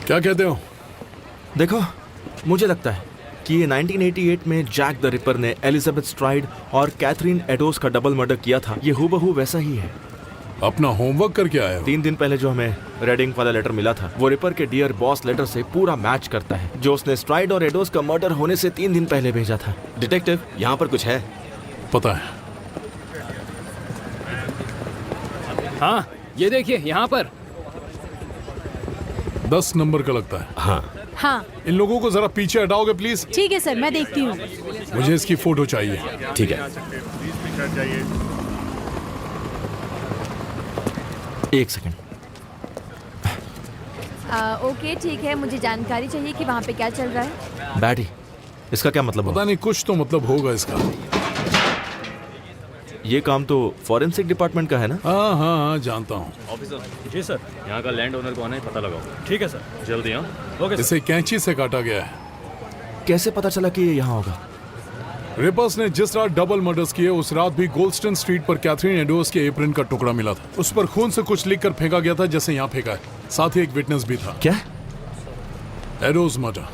क्या कहते हो? देखो, मुझे लगता है कि ये 1988 में जैक द रिपर ने एलिजाबेथ स्ट्राइड और कैथरीन एडोस का डबल मर्डर किया था। ये हूबहू वैसा ही है। अपना होमवर्क करके आया हो? 3 दिन पहले जो हमें रेडिंग वाला लेटर मिला था, वो रिपर के डियर बॉस लेटर से पूरा मैच करता है, जो उसने स्ट्राइड और एडोस का मर्डर होने से 3 दिन पहले भेजा था। डिटेक्टिव, यहाँ पर कुछ है? पता है। हाँ, ये देखिए यहाँ पर 10 नंबर का लगता है। हाँ। इन लोगों को जरा पीछे हटाओगे प्लीज? ठीक है सर, मैं देखती हूँ। मुझे इसकी फोटो चाहिए। ठीक है। एक सेकंड। ओके ठीक है, मुझे जानकारी चाहिए कि वहाँ पे क्या चल रहा है। बैठी, इसका क्या मतलब? पता नहीं, कुछ तो मतलब होगा इसका। ये काम तो फॉरेंसिक डिपार्टमेंट का है ना? हाँ हाँ हाँ, जानता हूँ। ऑफिसर। जी सर, यहाँ का लैंड ओनर कौन है पता लगाओ। ठीक है सर, जल्दी। हाँ ओके। इसे कैंची से काटा गया है। कैसे पता चला कि ये यहाँ होगा? रिपर्स ने जिस रात डबल मर्डर्स किए उस रात भी गोल्डस्टन स्ट्रीट पर कैथरीन एडोस के एप्रन का टुकड़ा मिला था। उस पर खून से कुछ लिखकर फेंका गया था जैसे यहाँ फेंका है। साथ ही एक विटनेस भी था। क्या? एडोस मर्डर।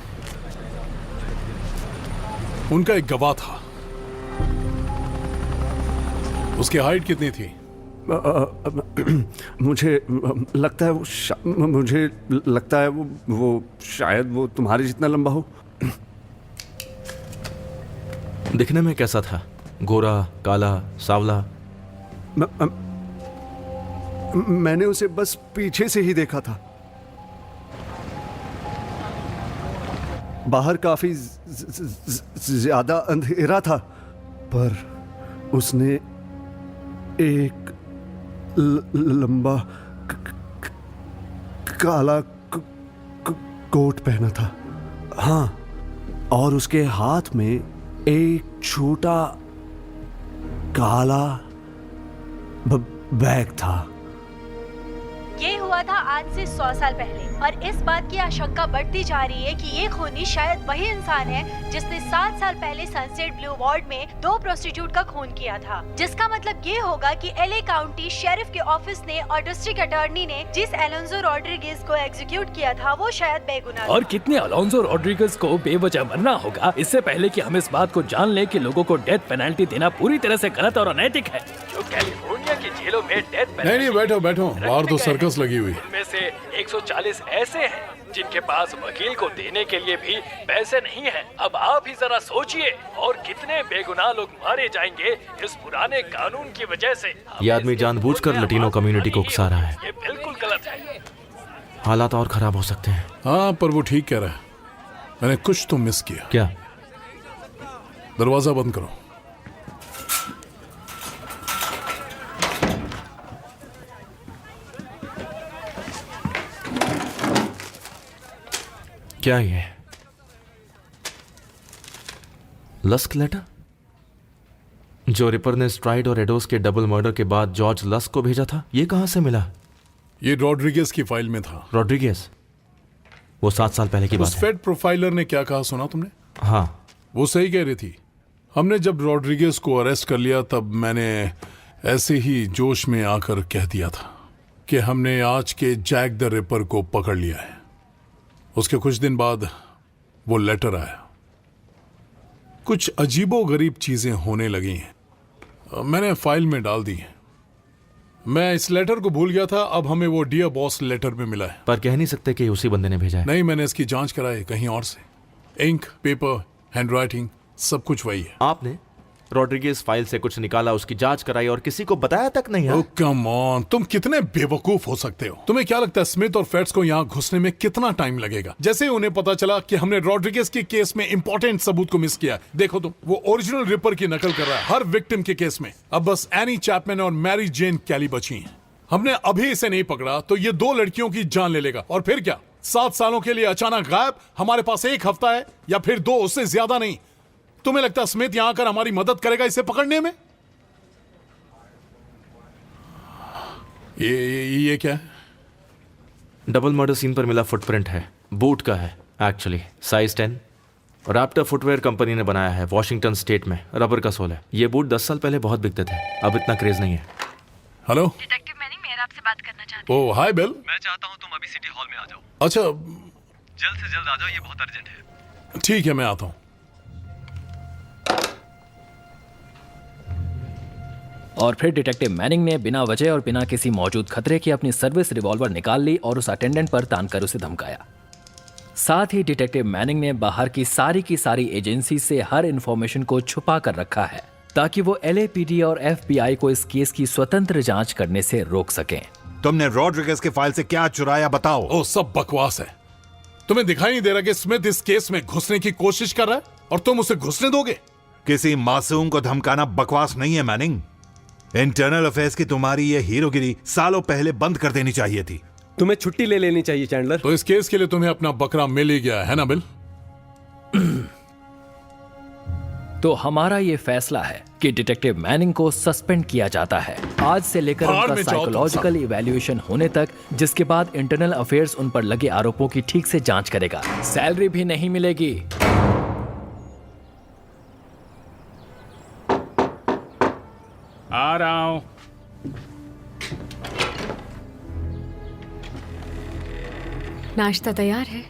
उनका एक गवाह था। उसकी हाइट कितनी थी? मुझे लगता है मुझे लगता है वो शायद वो तुम्हारे जितना लंबा हो। दिखने में कैसा था? गोरा, काला, सावला? मैंने उसे बस पीछे से ही देखा था। बाहर काफी ज्यादा अंधेरा था, पर उसने एक लंबा काला कोट पहना था। हाँ, और उसके हाथ में एक छोटा काला बैग था। ये हुआ था आज से 100 साल पहले और इस बात की आशंका बढ़ती जा रही है कि ये खूनी शायद वही इंसान है जिसने 7 साल पहले सनसेट ब्लू वार्ड में 2 प्रोस्टिट्यूट का खून किया था। जिसका मतलब ये होगा कि एलए काउंटी शेरिफ के ऑफिस ने और डिस्ट्रिक्ट अटॉर्नी ने जिस एलोंजो रॉड्रिगेज को एग्जीक्यूट किया था वो शायद बेगुनाह और कितने अलोंजो रॉड्रिगेज को बेवजह मरना होगा इससे पहले कि हम इस बात को जान लें कि लोगों को डेथ पेनल्टी देना पूरी तरह से गलत और अनैतिक है। जो कैलिफोर्निया की जेलों में डेथ पेनल्टी नहीं, बैठो बैठो, बाहर तो सर्कस लगी हुई। इनमें से 140 ऐसे हैं जिनके पास वकील को देने के लिए भी पैसे नहीं हैं। अब आप ही जरा सोचिए, और कितने बेगुनाह लोग मारे जाएंगे इस पुराने कानून की वजह से। ये आदमी जानबूझकर लटीनो कम्युनिटी को उकसा रहा है। ये बिल्कुल गलत है। हालात और खराब हो सकते हैं। हाँ, पर वो ठीक कह रहा है। मैंने कुछ तो मिस किया। क्या? दरवाजा बंद करो। क्या ये लस्क लेटर जो रिपर ने स्ट्राइड और एडोस के डबल मर्डर के बाद जॉर्ज लस्क को भेजा था, ये कहां से मिला? ये रॉड्रिगेज की फाइल में था। रॉड्रिगेज? वो 7 साल पहले की बात उस है। फेड प्रोफाइलर ने क्या कहा सुना तुमने? हाँ, वो सही कह रही थी। हमने जब रॉड्रिगेज को अरेस्ट कर लिया तब मैंने ऐसे ही जोश में आकर कह दिया था कि हमने आज के जैक द रिपर को पकड़ लिया है। उसके कुछ दिन बाद वो लेटर आया। कुछ अजीबोगरीब चीजें होने लगी हैं। मैंने फाइल में डाल दी हैं। मैं इस लेटर को भूल गया था। अब हमें वो डियर बॉस लेटर में मिला है। पर कह नहीं सकते कि उसी बंदे ने भेजा है। नहीं, मैंने इसकी जांच कराई कहीं और से। इंक, पेपर, हैंडराइटिंग सब कुछ वही है। आपने रॉड्रिगेज फाइल से कुछ निकाला, उसकी जांच कराई और किसी को बताया तक नहीं है? ओह कम ऑन, तुम कितने बेवकूफ हो सकते हो। तुम्हें क्या लगता है स्मिथ और फेड्स को यहाँ घुसने में कितना टाइम लगेगा? जैसे ही उन्हें पता चला कि हमने रॉड्रिगेज के केस में इंपॉर्टेंट सबूत को मिस किया, देखो तुम, वो ओरिजिनल रिपर की नकल कर रहा है हर विक्टिम के केस में। अब बस एनी चैपमैन और मैरी जेन कैली बची हैं। हमने अभी इसे नहीं पकड़ा तो ये 2 लड़कियों की जान ले लेगा। और फिर क्या? 7 सालों के लिए अचानक गायब। हमारे पास 1 हफ्ता है या फिर 2, उससे ज्यादा नहीं। तुम्हें लगता है स्मिथ यहां आकर हमारी मदद करेगा इसे पकड़ने में? ये क्या है? डबल मर्डर सीन पर मिला फुटप्रिंट है। बूट का है actually, size 10। Raptor footwear company ने बनाया है, वॉशिंगटन स्टेट में। रबर का सोल है। ये बूट 10 साल पहले बहुत बिकते थे, अब इतना क्रेज नहीं है। हेलो डिटेक्टिव मैनिंग, मैं आपसे बात करना चाहती हूँ। ओह हाय बिल। मैं चाहता हूँ तुम अभी सिटी हॉल में आ जाओ। अच्छा, जल्द से जल्द आ जाओ, ये बहुत अर्जेंट है। ठीक है, मैं आता हूँ। और फिर डिटेक्टिव मैनिंग ने बिना वजह और बिना किसी मौजूद खतरे की अपनी सर्विस रिवॉल्वर निकाल ली और उस अटेंडेंट पर तान कर उसे धमकाया। साथ ही डिटेक्टिव मैनिंग ने बाहर की सारी एजेंसी से हर इंफॉर्मेशन को छुपा कर रखा है ताकि वो LAPD और FBI को इस केस की स्वतंत्र जांच करने से रोक सकें। तुमने रॉड्रिगेज की फाइल से क्या चुराया बताओ? ओ, सब बकवास है। तुम्हें दिखाई नहीं दे रहा कि स्मिथ इस केस में घुसने की कोशिश कर रहा है और तुम उसे घुसने दोगे? किसी मासूम को धमकाना बकवास नहीं है मैनिंग। इंटरनल अफेयर्स की तुम्हारी ये हीरोगिरी सालों पहले बंद कर देनी चाहिए थी। तुम्हें छुट्टी ले लेनी चाहिए चैंडलर। तो इस केस के लिए तुम्हें अपना बकरा मिल ही गया है ना बिल? तो हमारा ये फैसला है कि डिटेक्टिव मैनिंग को सस्पेंड किया जाता है आज से लेकर उनका साइकोलॉजिकल इवैल्यूएशन होने तक, जिसके बाद इंटरनल अफेयर्स उन पर लगे आरोपों की ठीक से जांच करेगा। सैलरी भी नहीं मिलेगी। आ रहा हूं। नाश्ता तैयार है?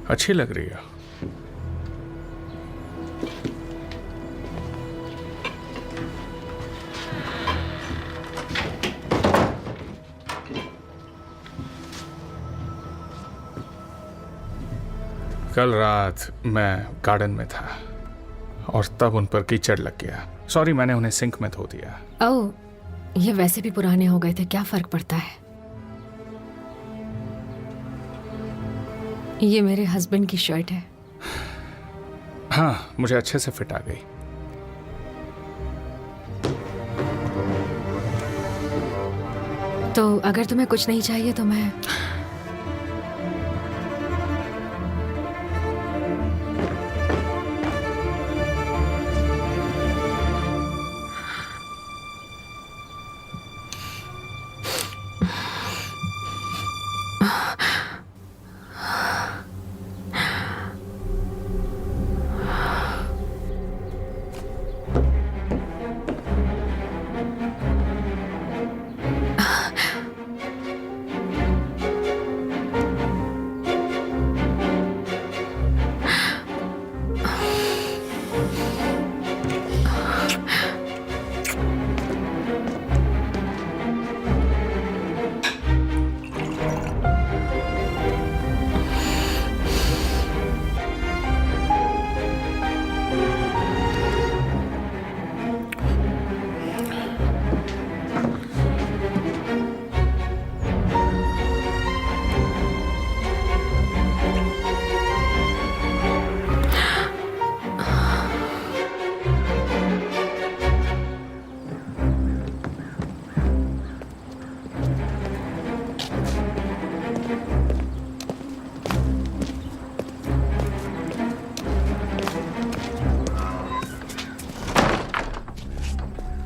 अच्छी लग रही है। कल रात मैं गार्डन में था और तब उन पर कीचड़ लग गया। सॉरी, मैंने उन्हें सिंक में धो दिया। ओह, ये वैसे भी पुराने हो गए थे, क्या फर्क पड़ता है। ये मेरे हस्बैंड की शर्ट है। हाँ, मुझे अच्छे से फिट आ गई। तो अगर तुम्हें कुछ नहीं चाहिए तो मैं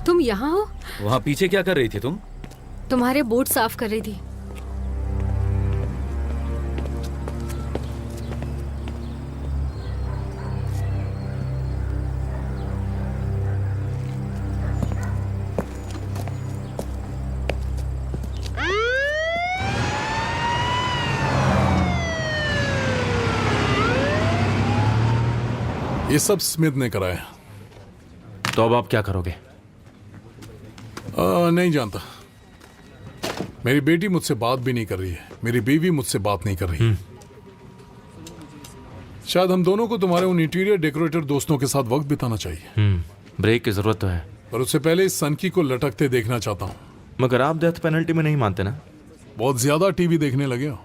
तुम यहाँ हो? वहाँ पीछे क्या कर रही थी तुम? तुम्हारे बूट साफ कर रही थी। ये सब स्मिथ ने कराया। तो अब आप क्या करोगे? नहीं जानता। मेरी बेटी मुझसे बात भी नहीं कर रही है, मेरी बीवी मुझसे बात नहीं कर रही है। शायद हम दोनों को तुम्हारे उन इंटीरियर डेकोरेटर दोस्तों के साथ वक्त बिताना चाहिए। ब्रेक की जरूरत तो है, पर उससे पहले इस सनकी को लटकते देखना चाहता हूँ। मगर आप डेथ पेनल्टी में नहीं मानते ना? बहुत ज्यादा टीवी देखने लगे हो।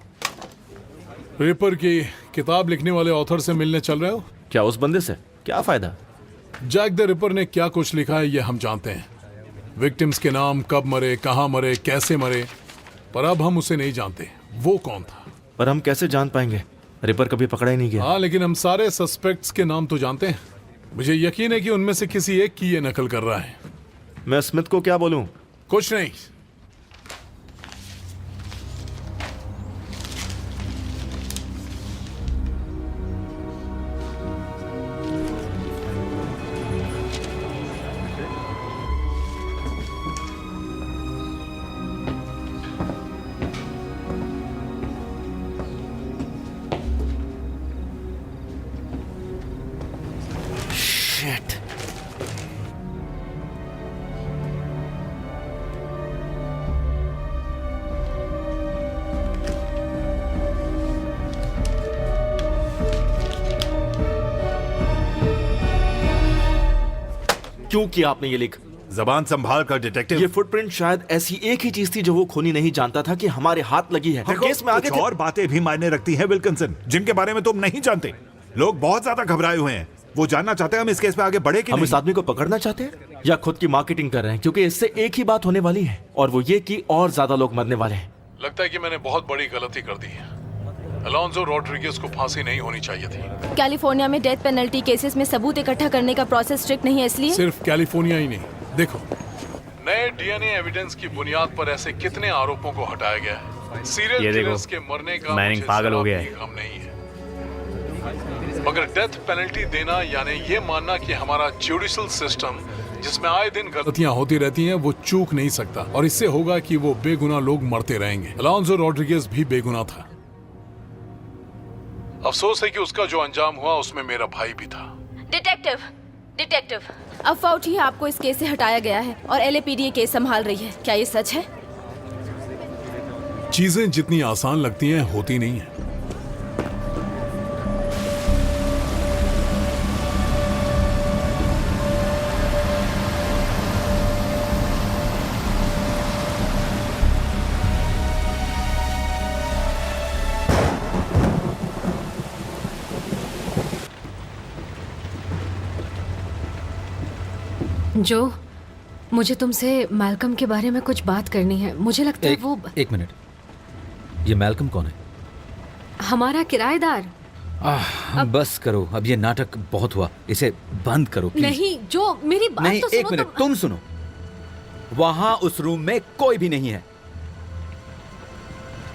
रिपर की किताब लिखने वाले ऑथर से मिलने चल रहे हो? क्या उस बंदे से? क्या फायदा? जैक द रिपर ने क्या कुछ लिखा है ये हम जानते हैं। विक्टिम्स के नाम, कब मरे, कहाँ मरे, कैसे मरे, पर अब हम उसे नहीं जानते वो कौन था। पर हम कैसे जान पाएंगे? रिपर कभी पकड़ा ही नहीं गया। हाँ, लेकिन हम सारे सस्पेक्ट्स के नाम तो जानते हैं। मुझे यकीन है कि उनमें से किसी एक की ये नकल कर रहा है। मैं स्मिथ को क्या बोलूं? कुछ नहीं। क्यों किया आपने ये लिख? जबान संभाल कर डिटेक्टिव। ये फुटप्रिंट शायद ऐसी एक ही चीज थी जो वो खूनी नहीं जानता था कि हमारे हाथ लगी है। हम केस में आगे कुछ और बातें भी मायने रखती हैं विल्किंसन, जिनके बारे में तुम नहीं जानते। लोग बहुत ज्यादा घबराए हुए हैं। वो जानना चाहते हैं हम इस केस में आगे बढ़े कि हम नहीं। इस आदमी को पकड़ना चाहते हैं। या खुद की मार्केटिंग कर रहे हैं, क्योंकि इससे एक ही बात होने वाली है और वो ये कि और ज्यादा लोग मरने वाले हैं। लगता है कि मैंने बहुत बड़ी गलती कर दी है। अलोंजो रॉड्रिगेज को फांसी नहीं होनी चाहिए थी। कैलिफोर्निया में डेथ पेनल्टी केसेस में सबूत इकट्ठा करने का प्रोसेस स्ट्रिक्ट नहीं है, इसलिए सिर्फ कैलिफोर्निया ही नहीं, देखो नए डीएनए एविडेंस की बुनियाद पर ऐसे कितने आरोपों को हटाया गया है। सीरियल किलर्स के मरने का मैनिंग पागल हो गया है। गम नहीं है, मगर डेथ पेनल्टी देना यानी ये मानना कि हमारा जुडिशल सिस्टम जिसमें आए दिन गलतियां होती रहती हैं वो चूक नहीं सकता, और इससे होगा कि वो बेगुनाह लोग मरते रहेंगे। अलोंजो रॉड्रिगेज भी बेगुनाह था। अफसोस है कि उसका जो अंजाम हुआ उसमें मेरा भाई भी था। डिटेक्टिव अफवाह उठी है आपको इस केस से हटाया गया है और एलएपीडी ये केस संभाल रही है, क्या ये सच है? चीजें जितनी आसान लगती हैं होती नहीं है। जो मुझे तुमसे मैल्कम के बारे में कुछ बात करनी है। मुझे लगता है वो एक मिनट, ये मैल्कम कौन है? हमारा किराएदार। बस करो, अब ये नाटक बहुत हुआ, इसे बंद करो प्लीज। नहीं जो मेरी बात नहीं, तो सुनो। एक मिनट तुम सुनो, वहां उस रूम में कोई भी नहीं है।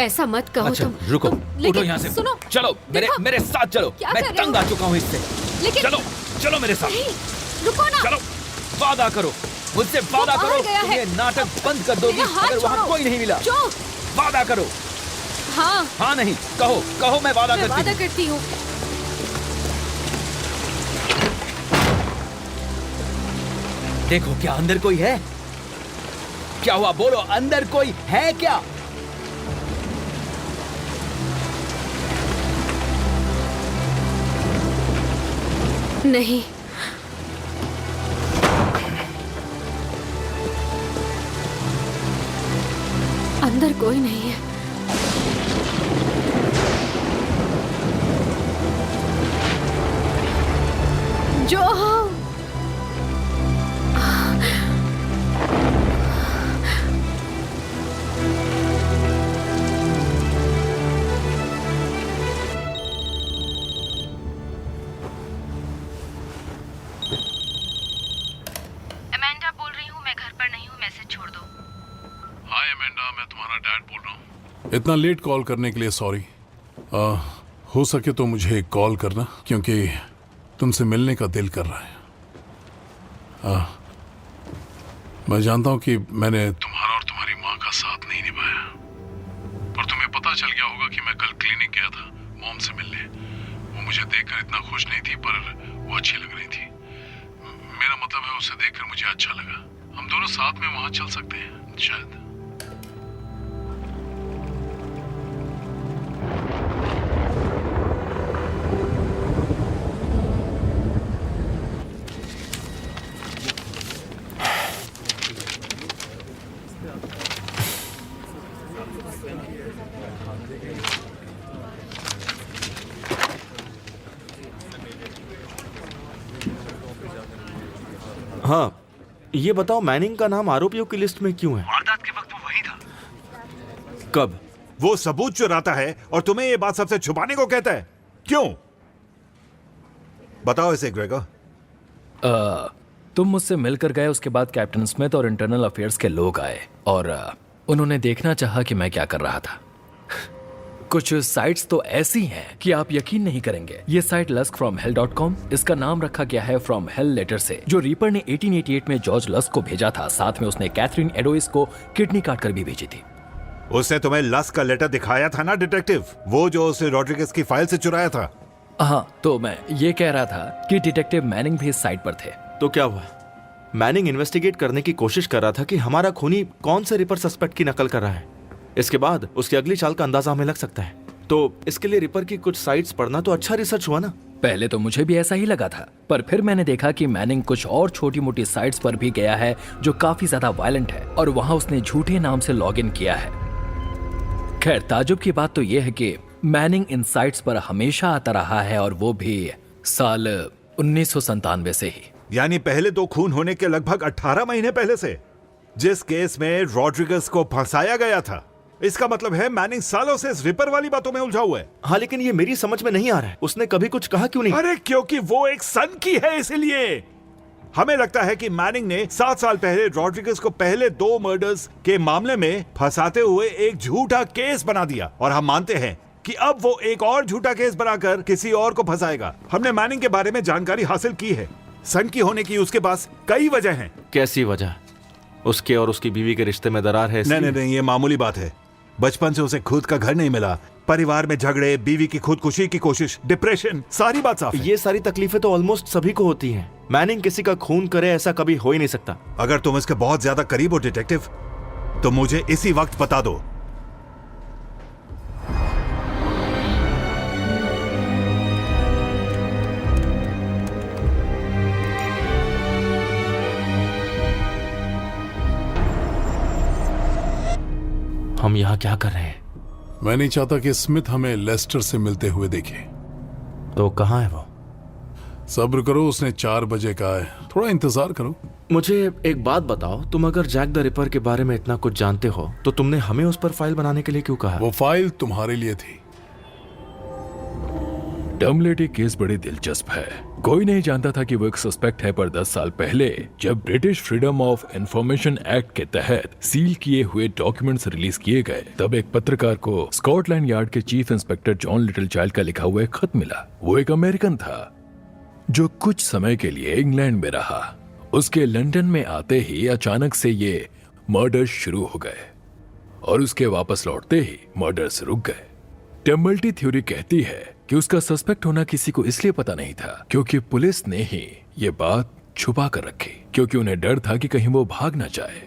ऐसा मत कहो। अच्छा, तुम रुको, लेकिन उठो यहाँ से। सुनो, चलो मेरे साथ चलो, मैं तंग आ चुका हूँ इससे। लेकिन चलो मेरे साथ। नहीं, रुको ना। चलो, वादा करो मुझसे, वादा करो तुम ये नाटक बंद कर दोगी अगर वहाँ कोई नहीं मिला। वादा करो। हाँ नहीं, कहो मैं वादा करती हूँ। देखो, क्या अंदर कोई है? क्या हुआ, बोलो, अंदर कोई है क्या? नहीं, अंदर कोई नहीं है। जो अमेंडा बोल रही हूँ, मैं घर पर नहीं हूँ, मैसेज छोड़ दो। हाय अमेंडा, मैं तुम्हारा डैड बोल रहा हूँ। इतना लेट कॉल करने के लिए सॉरी। हो सके तो मुझे कॉल करना, क्योंकि तुमसे मिलने का दिल कर रहा है। मैं जानता हूँ कि मैंने तुम्हारा और तुम्हारी माँ का साथ नहीं निभाया, पर तुम्हें पता चल गया होगा कि मैं कल क्लिनिक गया था मॉम से मिलने। वो मुझे देखकर इतना खुश नहीं थी, पर वो अच्छी लग रही थी। मेरा मतलब है उसे देखकर मुझे अच्छा लगा। हम दोनों साथ में वहां चल सकते हैं शायद। हाँ, ये बताओ, मैनिंग का नाम आरोपियों की लिस्ट में क्यों है? वारदात के वक्त वो वही था। कब? वो सबूत चुराता है और तुम्हें ये बात सबसे छुपाने को कहता है, क्यों? बताओ इसे ग्रेगो। तुम मुझसे मिलकर गए, उसके बाद कैप्टन स्मिथ और इंटरनल अफेयर्स के लोग आए और उन्होंने देखना चाहा कि मैं क्या कर रहा था। कुछ साइट्स तो ऐसी हैं कि आप यकीन नहीं करेंगे। ये साइट luskfromhell.com, इसका नाम रखा गया है फ्रॉम हेल लेटर से, जो रीपर ने 1888 में जॉर्ज लस्क को भेजा था। साथ में उसने कैथरीन एडोइस को किडनी काट कर भी भेजी थी। उसने तुम्हें लस्क का लेटर दिखाया था ना डिटेक्टिव, वो जो उसे रॉड्रिगेज की फाइल से चुराया था। हाँ, तो मैं ये कह रहा था कि डिटेक्टिव मैनिंग भी इस साइट पर थे। तो क्या हुआ? मैनिंग इन्वेस्टिगेट करने की कोशिश कर रहा था कि हमारा खूनी कौन से रिपर सस्पेक्ट की नकल कर रहा है। इसके बाद उसकी अगली चाल का अंदाजा हमें लग सकता है। तो इसके लिए रिपर की कुछ साइट्स पढ़ना तो अच्छा रिसर्च हुआ ना? पहले तो मुझे भी ऐसा ही लगा था, पर फिर मैंने देखा कि मैनिंग कुछ और छोटी मोटी साइट्स पर भी गया है जो काफी ज्यादा वायलेंट है, और वहां उसने झूठे नाम से लॉगिन किया है। खैर, ताजुब की बात तो यह है कि मैनिंग इन साइट्स पर हमेशा आता रहा है, और वो भी साल 1997 से ही। यानी पहले 2 खून होने के लगभग 18 महीने पहले से, जिस केस में रॉड्रिगस को फंसाया गया था। इसका मतलब है मैनिंग सालों से इस रिपर वाली बातों में उलझा हुआ है। हाँ, लेकिन ये मेरी समझ में नहीं आ रहा है, उसने कभी कुछ कहा क्यों नहीं? अरे क्योंकि वो एक सन की है, इसलिए हमें लगता है कि मैनिंग ने 7 साल पहले रॉड्रिगस को पहले 2 मर्डर्स के मामले में फंसाते हुए एक झूठा केस बना दिया, और हम मानते हैं कि अब वो एक और झूठा केस बनाकर किसी और को फंसाएगा। हमने मैनिंग के बारे में जानकारी हासिल की है। सन की होने की उसके पास कई वजह हैं। कैसी वजह? उसके और उसकी बीवी के रिश्ते में दरार है? नहीं, ये मामूली बात है। बचपन से उसे खुद का घर नहीं मिला, परिवार में झगड़े, बीवी की खुदकुशी की कोशिश, डिप्रेशन, सारी बात साफ है। ये सारी तकलीफें तो ऑलमोस्ट सभी को होती हैं। मैनिंग किसी का खून करे ऐसा कभी हो ही नहीं सकता। अगर तुम इसके बहुत ज्यादा करीब हो डिटेक्टिव, तो मुझे इसी वक्त बता दो। हम यहाँ क्या कर रहे हैं? मैं नहीं चाहता कि स्मिथ हमें लेस्टर से मिलते हुए देखे। तो कहाँ है वो? सब्र करो, उसने 4 बजे कहा है, थोड़ा इंतजार करो। मुझे एक बात बताओ, तुम अगर जैक द रिपर के बारे में इतना कुछ जानते हो तो तुमने हमें उस पर फाइल बनाने के लिए क्यों कहा? वो फाइल तुम्हारे लिए थी। डमलेटी केस बड़ी दिलचस्प है। कोई नहीं जानता था कि वो एक सस्पेक्ट है, पर 10 साल पहले जब British freedom of information act के तहत सील किए हुए डॉक्यूमेंट्स रिलीज किए गए, तब एक पत्रकार को स्कॉटलैंड यार्ड के chief inspector John little child का लिखा हुआ एक खत मिला। वो एक अमेरिकन था जो कुछ समय के लिए इंग्लैंड में रहा। उसके लंदन में आते ही अचानक से ये मर्डर्स शुरू हो गए और उसके वापस लौटते ही मर्डर्स रुक गए। टेम्बल्टी थ्योरी कहती है कि उसका सस्पेक्ट होना किसी को इसलिए पता नहीं था क्योंकि पुलिस ने ही ये बात छुपा कर रखी, क्योंकि उन्हें डर था कि कहीं वो भाग ना जाए।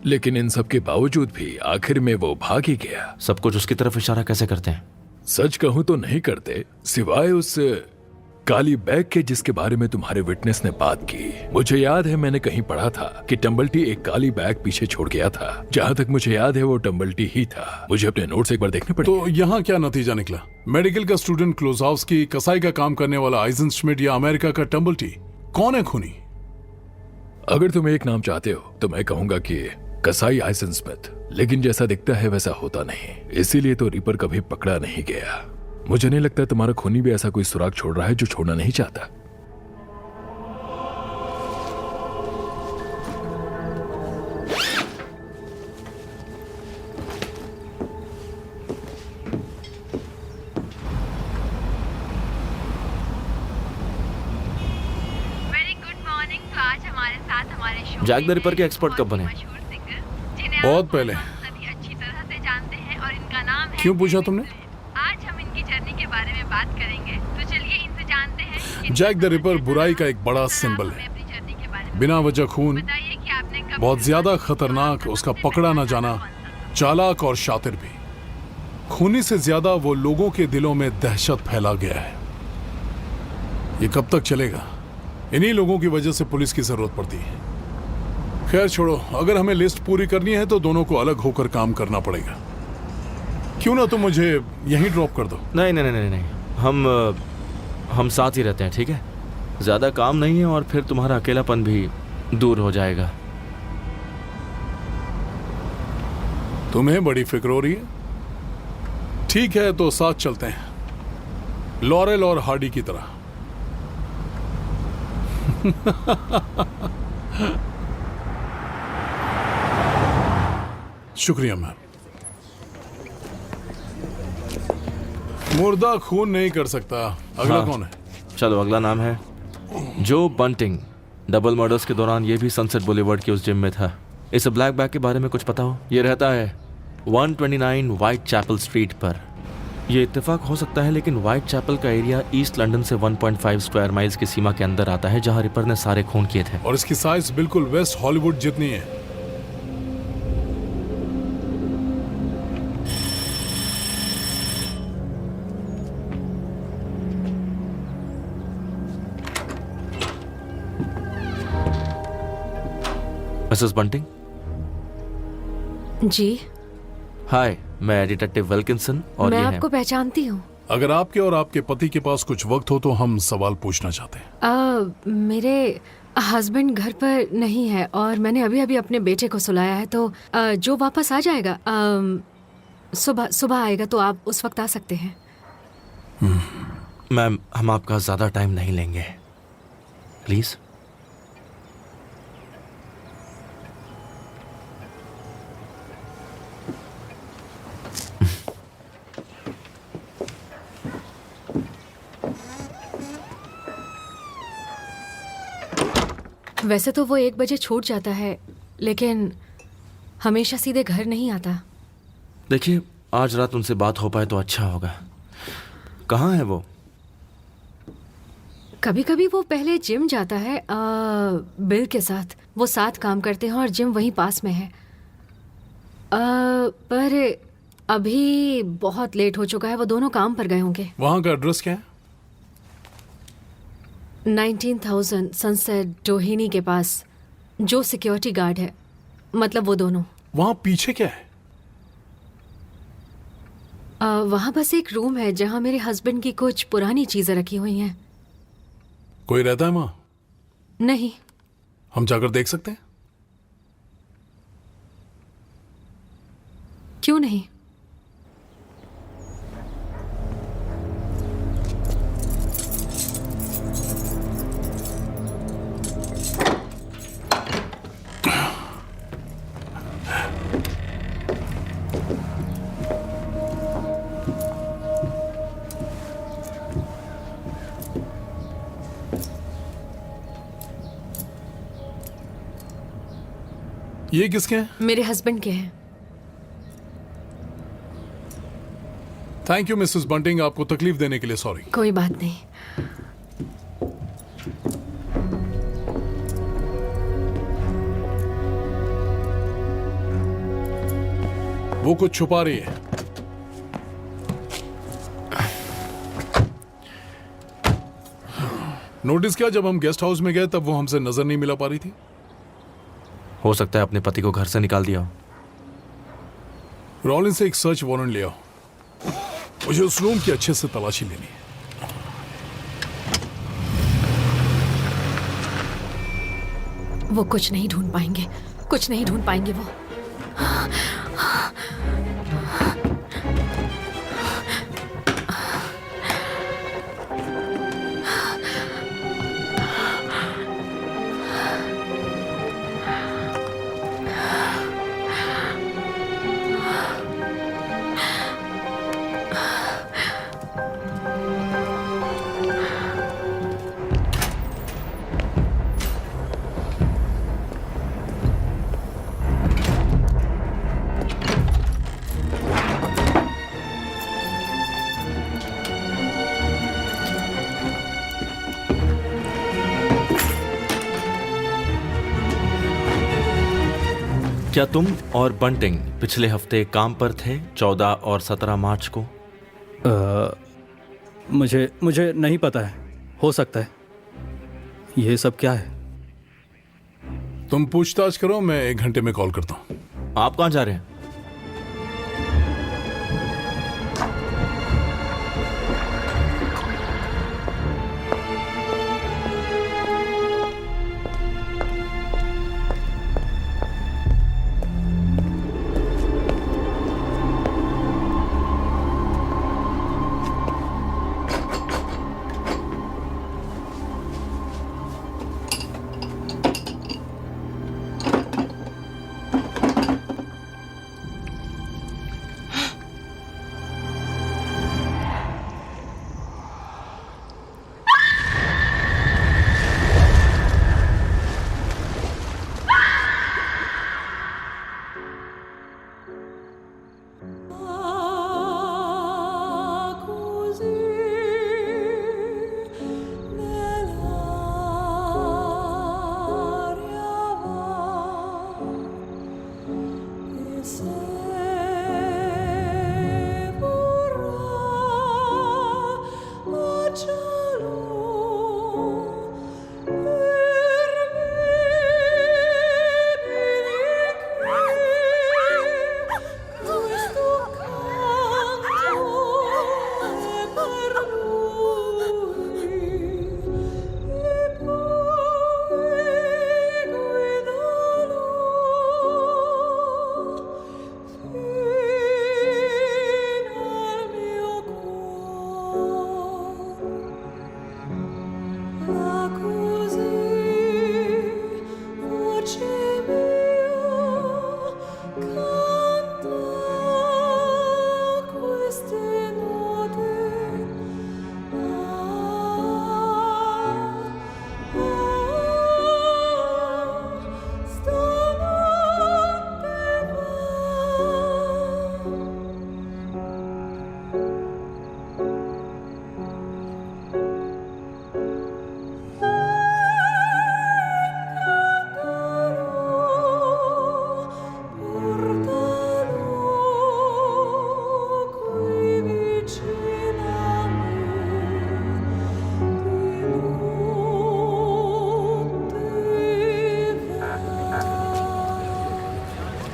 लेकिन इन सब के बावजूद भी आखिर में वो भाग ही गया। सब कुछ उसकी तरफ इशारा कैसे करते हैं? सच कहूं तो नहीं करते, सिवाय उस काली बैग के जिसके बारे में तुम्हारे विटनेस ने बात की। मुझे याद है मैंने कहीं पढ़ा था कि टम्बल्टी एक काली बैग पीछे छोड़ गया था। जहाँ तक मुझे याद है वो टम्बल्टी ही था। मुझे अपने नोट्स एक बार देखने पड़े। तो यहाँ क्या नतीजा निकला? मेडिकल का स्टूडेंट क्लोज़ावस्की, कसाई का काम करने वाला आइजनश्मिड या अमेरिका का टम्बल्टी? कौन है खूनी? अगर तुम एक नाम चाहते हो तो मैं कहूंगा कि कसाई आइजनस्मिथ, लेकिन जैसा दिखता है वैसा होता नहीं, इसीलिए तो रिपर कभी पकड़ा नहीं गया। मुझे नहीं लगता तुम्हारा खूनी भी ऐसा कोई सुराग छोड़ रहा है जो छोड़ना नहीं चाहता। Very good morning. तो आज हमारे साथ हमारे शो जैक द रिपर के एक्सपर्ट कब बने? बहुत पहले। अच्छी तरह से जानते हैं और इनका नाम है। क्यों पूछा तुमने? आज हम इनकी जर्नी के बारे में बात करेंगे, तो चलिए इनसे जानते हैं। जैक द रिपर बुराई का एक बड़ा सिंबल है। बिना वजह खून, बहुत ज्यादा खतरनाक, उसका पकड़ा न जाना, चालाक और शातिर भी। खूनी से ज्यादा वो लोगों के दिलों में दहशत फैला गया है। ये कब तक चलेगा? इन्हीं लोगों की वजह से पुलिस की जरूरत पड़ती है। खैर छोड़ो, अगर हमें लिस्ट पूरी करनी है तो दोनों को अलग होकर काम करना पड़ेगा। क्यों ना तुम मुझे यहीं ड्रॉप कर दो? नहीं, हम साथ ही रहते हैं, ठीक है? ज्यादा काम नहीं है और फिर तुम्हारा अकेलापन भी दूर हो जाएगा। तुम्हें बड़ी फिक्र हो रही है? ठीक है, तो साथ चलते हैं, लॉरेल और हार्डी की तरह। शुक्रिया मैम। मुर्दा खून नहीं कर सकता। अगला हाँ। कौन है? चलो, अगला नाम है जो बंटिंग। डबल मर्डर्स के दौरान ये भी सनसेट बुलेवर्ड की उस जिम में था। इस ब्लैक बैग के बारे में कुछ पता हो? ये रहता है 129 व्हाइट चैपल स्ट्रीट पर। ये इत्तेफाक हो सकता है, लेकिन व्हाइट चैपल का एरिया ईस्ट लंदन से 1.5 स्क्वायर माइल्स की सीमा के अंदर आता है, जहां रिपर ने सारे खून किए थे। और इसकी साइज बिल्कुल वेस्ट हॉलीवुड जितनी है। Mrs bunting. जी, हाय, मैं डिटेक्टिव विल्किंसन और मैं ये आपको पहचानती हूँ। अगर आपके और आपके पति के पास कुछ वक्त हो तो हम सवाल पूछना चाहते हैं। हस्बैंड घर पर नहीं है और मैंने अभी अभी अपने बेटे को सुलाया है, तो जो वापस आ जाएगा सुबह आएगा, तो आप उस वक्त आ सकते हैं। मैम, हम आपका ज़्यादा टाइम नहीं लेंगे, प्लीज़। वैसे तो वो 1 बजे छूट जाता है, लेकिन हमेशा सीधे घर नहीं आता। देखिए, आज रात उनसे बात हो पाए तो अच्छा होगा। कहाँ है वो? कभी कभी वो पहले जिम जाता है बिल के साथ। वो साथ काम करते हैं और जिम वहीं पास में है। पर अभी बहुत लेट हो चुका है, वो दोनों काम पर गए होंगे। वहाँ का एड्रेस क्या है? 19,000 सनसेट डोहिनी के पास। जो सिक्योरिटी गार्ड है, मतलब वो दोनों। वहाँ पीछे क्या है? वहाँ बस एक रूम है जहाँ मेरे हस्बैंड की कुछ पुरानी चीजें रखी हुई हैं। कोई रहता है वहाँ? नहीं। हम जाकर देख सकते हैं? क्यों नहीं? ये किसके हैं? मेरे हस्बैंड के हैं। थैंक यू मिसेस बंटिंग, आपको तकलीफ देने के लिए सॉरी। कोई बात नहीं। वो कुछ छुपा रही है। नोटिस किया, जब हम गेस्ट हाउस में गए तब वो हमसे नजर नहीं मिला पा रही थी। हो सकता है अपने पति को घर से निकाल दिया हो। रॉलिन से एक सर्च वारंट ले आओ। मुझे उस रूम की अच्छे से तलाशी लेनी है। वो कुछ नहीं ढूंढ पाएंगे, कुछ नहीं ढूंढ पाएंगे वो। क्या तुम और बंटिंग पिछले हफ्ते काम पर थे 14 और 17 मार्च को? मुझे नहीं पता है, हो सकता है। ये सब क्या है? तुम पूछताछ करो, मैं 1 घंटे में कॉल करता हूं। आप कहां जा रहे हैं?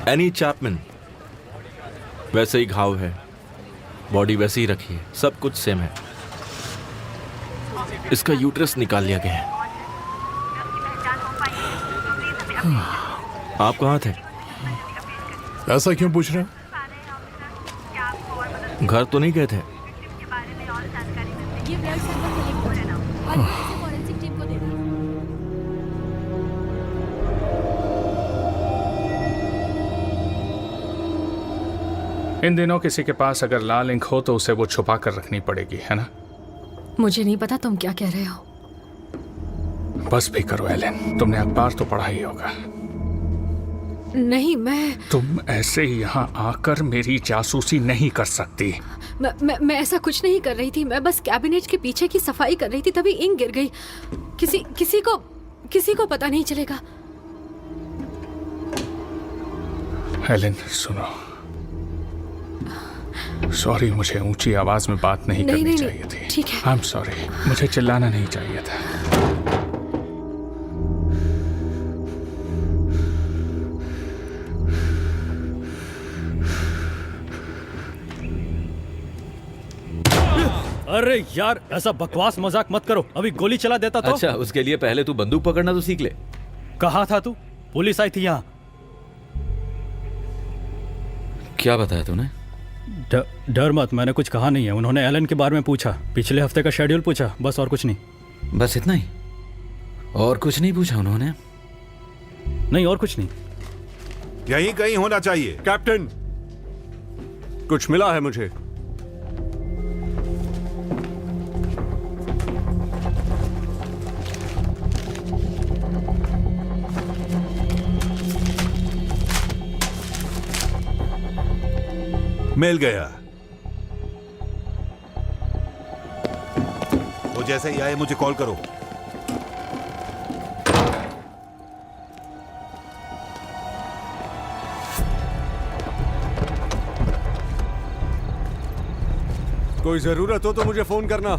एनी चैपमैन, वैसे ही घाव है, बॉडी वैसे ही रखी है, सब कुछ सेम है। इसका यूट्रस निकाल लिया गया है। आप कहाँ थे? ऐसा क्यों पूछ रहे हैं? घर तो नहीं गए थे? ये ब्लड सैंपल कलेक्ट हो रहा है और इसे फॉरेंसिक टीम को दे दो। इन दिनों किसी के पास अगर लाल इंक हो तो उसे वो छुपा कर रखनी पड़ेगी, है ना? मुझे नहीं पता तुम क्या कह रहे हो। बस भी करो एलन, तुमने अखबार तो पढ़ा ही होगा। नहीं, तुम ऐसे ही यहाँ आकर मेरी जासूसी नहीं कर सकती। मैं ऐसा कुछ नहीं कर रही थी। मैं बस कैबिनेट के पीछे की सफाई कर रही थी, तभी इंक गिर गई। किसी को पता नहीं चलेगा। एलन सुनो, सॉरी, मुझे ऊंची आवाज में बात नहीं करनी चाहिए थी। ठीक है। आई एम सॉरी, मुझे चिल्लाना नहीं चाहिए था। अरे यार, ऐसा बकवास मजाक मत करो, अभी गोली चला देता तो। अच्छा, उसके लिए पहले तू बंदूक पकड़ना तो सीख ले। कहाँ था तू? पुलिस आई थी यहाँ। क्या बताया तूने? डर मत, मैंने कुछ कहा नहीं है। उन्होंने एलन के बारे में पूछा, पिछले हफ्ते का शेड्यूल पूछा, बस और कुछ नहीं। बस इतना ही? और कुछ नहीं पूछा उन्होंने? नहीं, और कुछ नहीं। यहीं कहीं होना चाहिए। कैप्टन, कुछ मिला है मुझे। मिल गया। वो जैसे ही आए मुझे कॉल करो। कोई जरूरत हो तो मुझे फोन करना।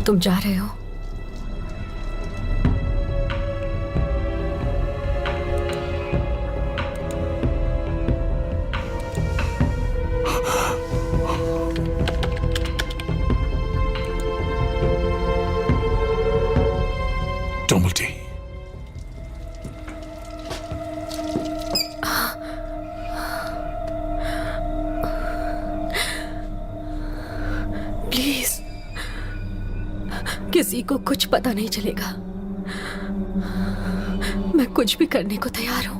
तुम जा रहे हो? टोमल्टी, प्लीज, किसी को कुछ पता नहीं चलेगा। मैं कुछ भी करने को तैयार हूं।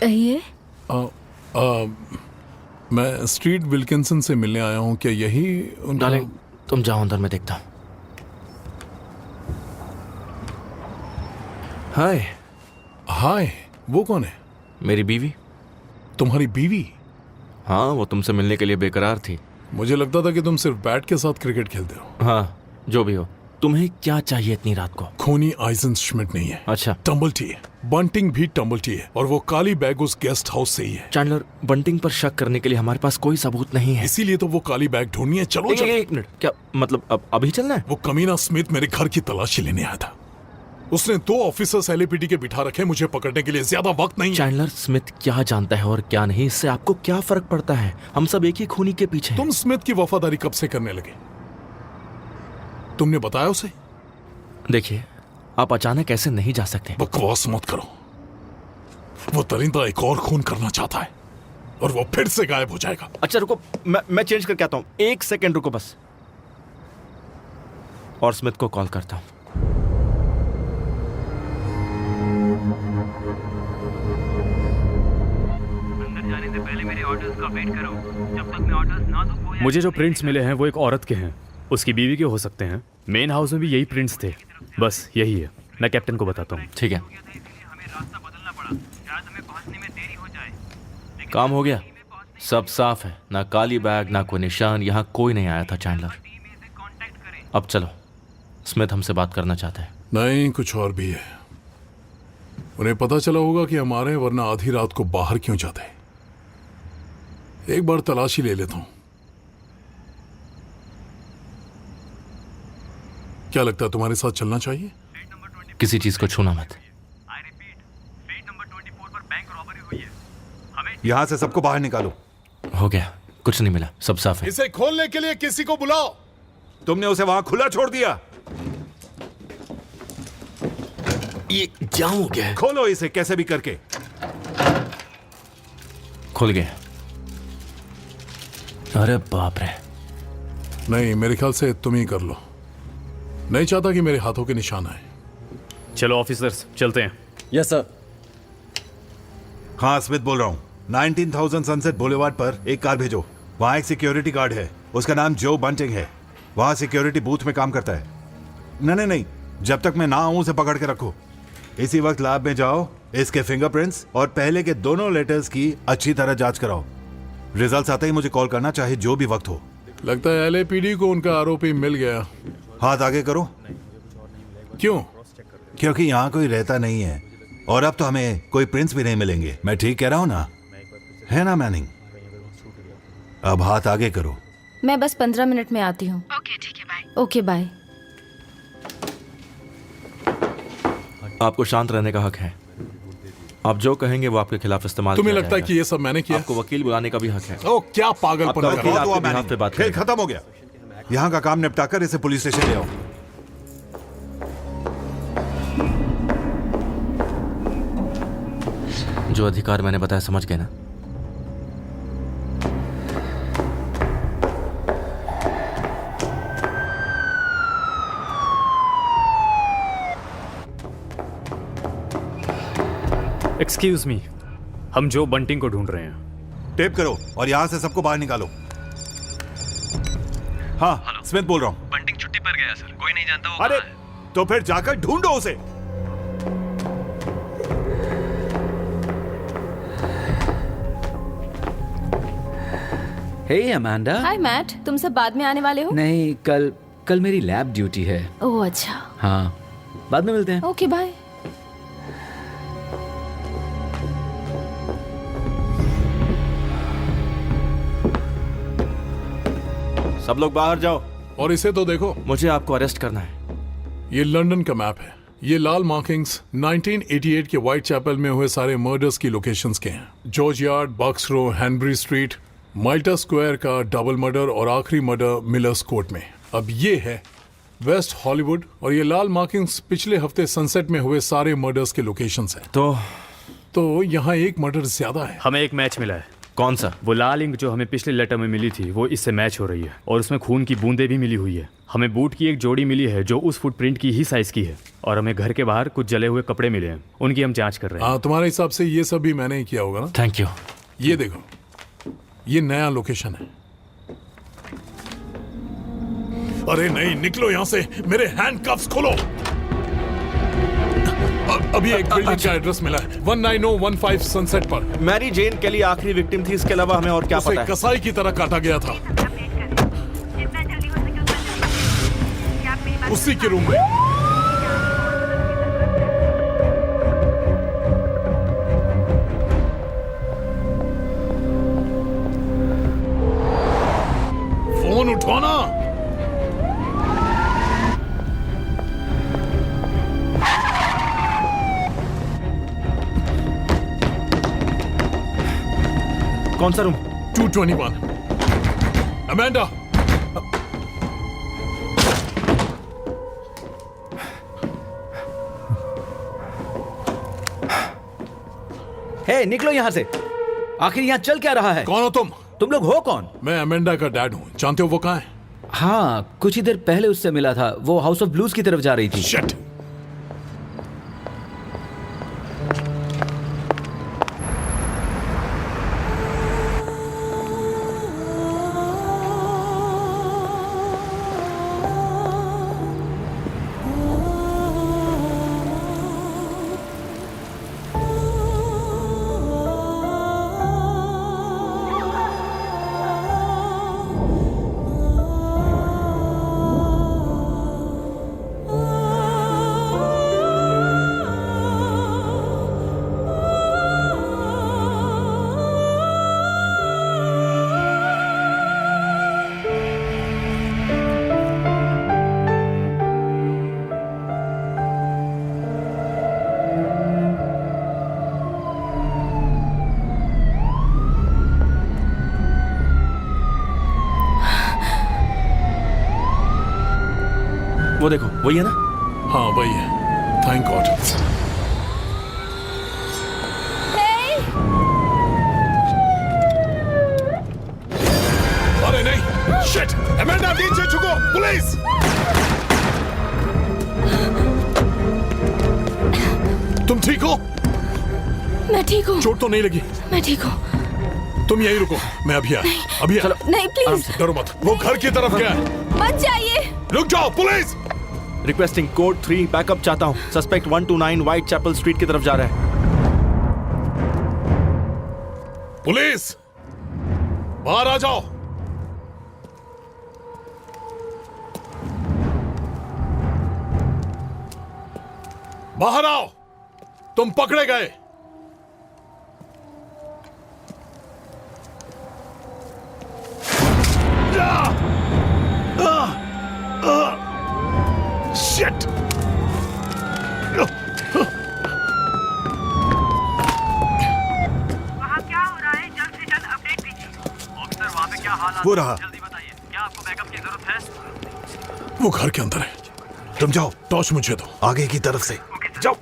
कहिए। मैं स्ट्रीट विल्किंसन से मिलने आया हूँ। क्या यही उनका? डार्लिंग, तुम जाओ अंदर, मैं देखता हूँ। हाय। हाय, वो कौन है? मेरी बीवी। तुम्हारी बीवी? हाँ, वो तुमसे मिलने के लिए बेकरार थी। मुझे लगता था कि तुम सिर्फ बैट के साथ क्रिकेट खेलते हो। हाँ, जो भी हो। तुम्हें क्या चाहिए इतनी रात को? खूनी आइजन श्मिट नहीं है। अच्छा, टम्बल्टी है। बंटिंग भी टम्बल्टी है और वो काली बैग उस गेस्ट हाउस से ही है। चैंडलर, बंटिंग पर शक करने के लिए हमारे पास कोई सबूत नहीं है। इसीलिए तो वो काली बैग ढूंढनी है। चलो एक मिनट, क्या मतलब अभी चलना है? वो कमीना स्मिथ मेरे घर की तलाशी लेने आया था। उसने 2 ऑफिसर्स एलएपीडी के बिठा रखे मुझे पकड़ने के लिए। ज्यादा वक्त नहीं। चैंडलर, स्मिथ क्या जानता है और क्या नहीं, इससे आपको क्या फर्क पड़ता है? हम सब एक ही खूनी के पीछे हैं। तुम स्मिथ की वफादारी कब से करने लगे? तुमने बताया उसे? देखिए, आप अचानक ऐसे नहीं जा सकते। बकवास मत करो। वो दरिंदा एक और खून करना चाहता है और वो फिर से गायब हो जाएगा। अच्छा रुको, मैं चेंज करके आता हूँ। 1 सेकेंड रुको बस। और स्मिथ को कॉल करता हूँ। अंदर जाने से पहले मेरे ऑर्डर्स का वेट करो। जब तक मैं ऑर्डर्स ना दूं। मुझे जो प्रिंट्स मिले हैं वो एक औरत के हैं, उसकी बीवी के हो सकते हैं। मेन हाउस में भी यही प्रिंट्स थे। बस यही है, मैं कैप्टन को बताता हूँ। ठीक है, काम हो गया, सब साफ है। ना काली बैग, ना कोई निशान, यहाँ कोई नहीं आया था। चैंडलर, अब चलो, स्मिथ हमसे बात करना चाहता है। नहीं, कुछ और भी है। उन्हें पता चला होगा कि हमारे, वरना आधी रात को बाहर क्यों जाते। एक बार तलाशी ले लेता हूं। क्या लगता है, तुम्हारे साथ चलना चाहिए? किसी चीज को छूना मत। यहाँ से सबको बाहर निकालो। हो गया, कुछ नहीं मिला, सब साफ है। इसे खोलने के लिए किसी को बुलाओ। तुमने उसे वहां खुला छोड़ दिया। ये क्या हो गया? खोलो इसे कैसे भी करके। खुल गया। अरे बाप रे। नहीं, मेरे ख्याल से तुम ही कर लो। नहीं चाहता कि मेरे हाथों के निशान आए। चलो ऑफिसर्स, चलते हैं। Yes sir. हाँ, स्मिथ बोल रहा हूँ। 19,000 सनसेट बुलेवार्ड पर एक कार भेजो। वहाँ एक सिक्योरिटी गार्ड है, उसका नाम जो बंटिंग है। वहाँ सिक्योरिटी बूथ में काम करता है। नहीं, जब तक मैं ना आऊँ उसे पकड़ के रखो। इसी वक्त लैब में जाओ, इसके फिंगरप्रिंट्स और पहले के दोनों लेटर्स की अच्छी तरह जांच कराओ। रिजल्ट्स आते ही मुझे कॉल करना, चाहे जो भी वक्त हो। लगता है एलएपीडी को उनका आरोपी मिल गया। हाथ आगे करो। क्यों? क्योंकि यहाँ कोई रहता नहीं है और अब तो हमें कोई प्रिंट्स भी नहीं मिलेंगे। मैं ठीक कह रहा हूँ ना? है ना मैनिंग? अब हाथ आगे करो। मैं बस 15 मिनट में आती हूँ। ओके ठीक है, बाय। Okay bye. आपको शांत रहने का हक है। आप जो कहेंगे वो आपके खिलाफ इस्तेमाल तुम्हें किया लगता है जाएगा। कि ये सब मैंने किया? आपको वकील बुलाने का भी हक है। ओ, क्या पागलपन आपका कर वकील रहा है। आपके बिहाफ पे बात खेल करेगा। खत्म हो गया। यहाँ का काम निपटा कर इसे पुलिस स्टेशन ले आओ। जो अधिकार मैंने बताया समझ गए ना? एक्सक्यूज मी, हम जो बंटिंग को ढूंढ रहे हैं। टेप करो और यहाँ से सबको बाहर निकालो। हाँ, स्मिथ बोल रहा हूँ। बंटिंग छुट्टी पर गया सर, कोई नहीं जानता वो अरे कहाँ है। तो फिर जाकर ढूंढो उसे। हे अमांडा। हाय मैट, तुम सब बाद में आने वाले हो? नहीं, कल मेरी लैब ड्यूटी है। ओह अच्छा। हाँ, बाद में मिलते हैं। Okay bye. सब लोग बाहर जाओ। और इसे तो देखो। मुझे आपको अरेस्ट करना है। ये लंदन का मैप है। ये लाल मार्किंग्स 1988 के व्हाइट चैपल में हुए सारे मर्डर्स की लोकेशंस के हैं। जॉर्ज यार्ड, बक्स रो, हैनबरी स्ट्रीट, माल्टा स्क्वायर का डबल मर्डर और आखिरी मर्डर मिलर्स कोर्ट में। अब ये है वेस्ट हॉलीवुड और ये लाल मार्किंग्स पिछले हफ्ते सनसेट में हुए सारे मर्डर्स के लोकेशंस हैं। तो यहाँ एक मर्डर ज्यादा है। हमें एक मैच मिला है। कौन सा? वो लाल इंक जो हमें पिछले लेटर में मिली थी वो इससे मैच हो रही है और उसमें खून की बूंदें भी मिली हुई है। हमें बूट की एक जोड़ी मिली है जो उस फुटप्रिंट की ही साइज की है और हमें घर के बाहर कुछ जले हुए कपड़े मिले हैं, उनकी हम जांच कर रहे हैं। हाँ, तुम्हारे हिसाब से ये सब भी मैंने ही किया होगा ना? Thank you. ये देखो, ये नया लोकेशन है। अरे नहीं, निकलो यहाँ से। मेरे हैंडकफ्स खोलो। अभी एक बिल्डिंग का एड्रेस मिला है 19015 सनसेट पर। मैरी जेन के लिए आखिरी विक्टिम थी, इसके अलावा हमें और क्या पता है? कसाई की तरह काटा गया था। उसी के रूम में। फोन उठाना। कौन सा रूम? 221। अमेंडा। हे, निकलो यहाँ से। आखिर यहाँ चल क्या रहा है? कौन हो तुम? तुम लोग हो कौन? मैं अमेंडा का डैड हूँ। जानते हो वो कहाँ है? हाँ, कुछ ही देर पहले उससे मिला था। वो हाउस ऑफ ब्लूज की तरफ जा रही थी। शिट। वो देखो, वही है ना? हाँ वही है। Thank God. अरे नहीं, शिट! अमेंडा नीचे झुको, पुलिस! तुम ठीक हो? मैं ठीक हूँ। चोट तो नहीं लगी? मैं ठीक हूँ। तुम यहीं रुको, मैं अभी आया। अभी आया। नहीं प्लीज। डरो मत, वो घर की तरफ गया है। मत जाइए। रुक जाओ, पुलिस! रिक्वेस्टिंग कोड 3 बैकअप चाहता हूँ। सस्पेक्ट 129 व्हाइट चैपल स्ट्रीट की तरफ जा रहा है। पुलिस! बाहर आ जाओ। बाहर आओ, तुम पकड़े गए। Shit! वहाँ क्या हो रहा है? जल्द से जल्द अपडेट दीजिए। ऑफिसर, वहाँ पे क्या हालात? वो रहा। जल्दी बताइए। क्या आपको बैकअप की जरूरत है? वो घर के अंदर है। तुम जाओ, टॉर्च मुझे दो। आगे की तरफ से जाओ।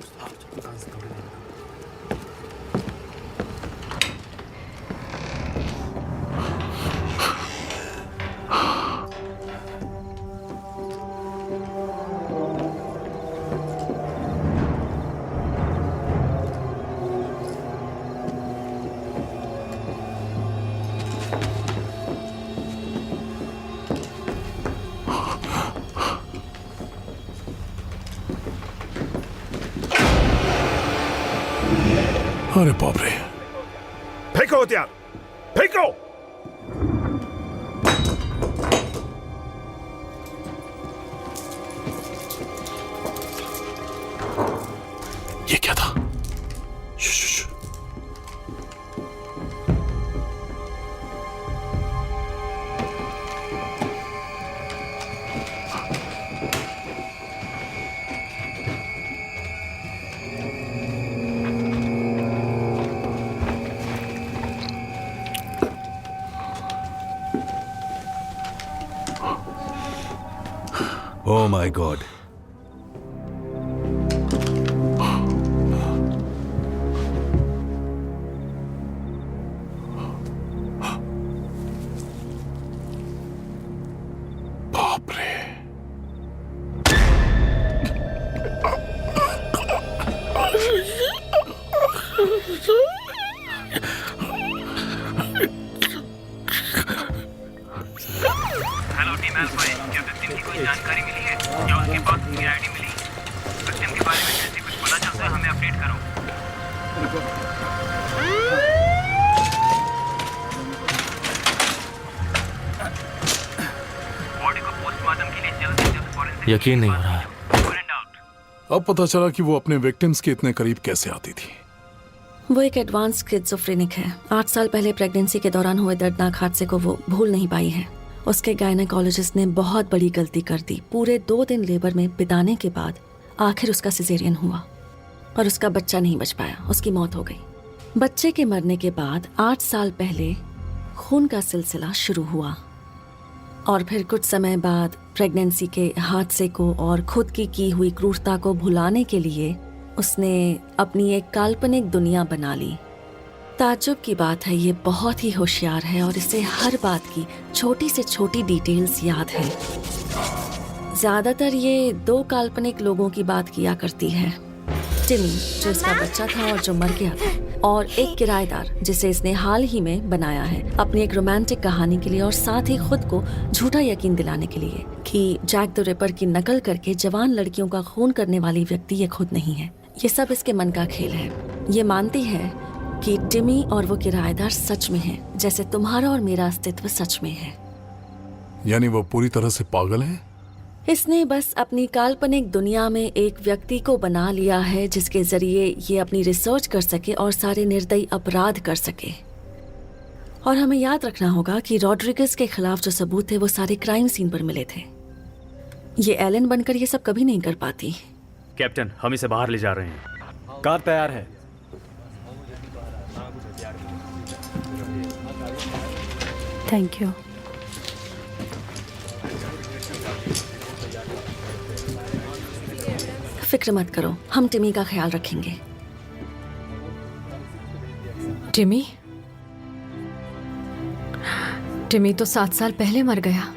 अरे बाप रे! फेंको हथियार, फेंको! ये क्या था? Oh my God. बाप रे! हेलो टीम अल्फा, क्या विक्टिम की कोई जानकारी मिली है? क्या उसके पास उसकी आईडी मिली? विक्टिम के बारे में जैसे कुछ पता चलता है हमें अपडेट करो। बॉडी को पोस्टमार्टम के लिए जल्द से जल्द फॉरेंसिक यकीन नहीं हो रहा है। अब पता चला कि वो अपने विक्टिम्स के इतने करीब कैसे आती थी। वो एक एडवांस स्किज़ोफ्रेनिक है। 8 साल पहले प्रेगनेंसी के दौरान हुए दर्दनाक हादसे को वो भूल नहीं पाई है। उसके गायनेकोलॉजिस्ट ने बहुत बड़ी गलती कर दी। पूरे 2 दिन लेबर में बिताने के बाद आखिर उसका सिजेरियन हुआ, पर उसका बच्चा नहीं बच पाया, उसकी मौत हो गई। बच्चे के मरने के बाद 8 साल पहले खून का सिलसिला शुरू हुआ और फिर कुछ समय बाद प्रेगनेंसी के हादसे को और खुद की हुई क्रूरता को भुलाने के लिए उसने अपनी एक काल्पनिक दुनिया बना ली। ताज्जुब की बात है, ये बहुत ही होशियार है और इसे हर बात की छोटी से छोटी डिटेल्स याद है। ज्यादातर ये 2 काल्पनिक लोगों की बात किया करती है, टिमी जो इसका बच्चा था और जो मर गया था, और एक किराएदार जिसे इसने हाल ही में बनाया है अपनी एक रोमांटिक कहानी के लिए और साथ ही खुद को झूठा यकीन दिलाने के लिए कि जैक द रिपर की नकल करके जवान लड़कियों का खून करने वाली व्यक्ति ये खुद नहीं है। ये सब इसके मन का खेल है। ये मानती है कि टिमी और वो किराएदार सच में है, जैसे तुम्हारा और मेरा अस्तित्व सच में है। यानी वो पूरी तरह से पागल है? इसने बस अपनी काल्पनिक दुनिया में एक व्यक्ति को बना लिया है जिसके जरिए ये अपनी रिसर्च कर सके और सारे निर्दयी अपराध कर सके। और हमें याद रखना होगा कि रॉड्रिगेज के खिलाफ जो सबूत थे वो सारे क्राइम सीन पर मिले थे। ये एलन बनकर ये सब कभी नहीं कर पाती। कैप्टन, हम इसे बाहर ले जा रहे हैं। कार तैयार है। Thank you. फिक्र मत करो, हम टिमी का ख्याल रखेंगे। टिमी? टिमी तो 7 साल पहले मर गया।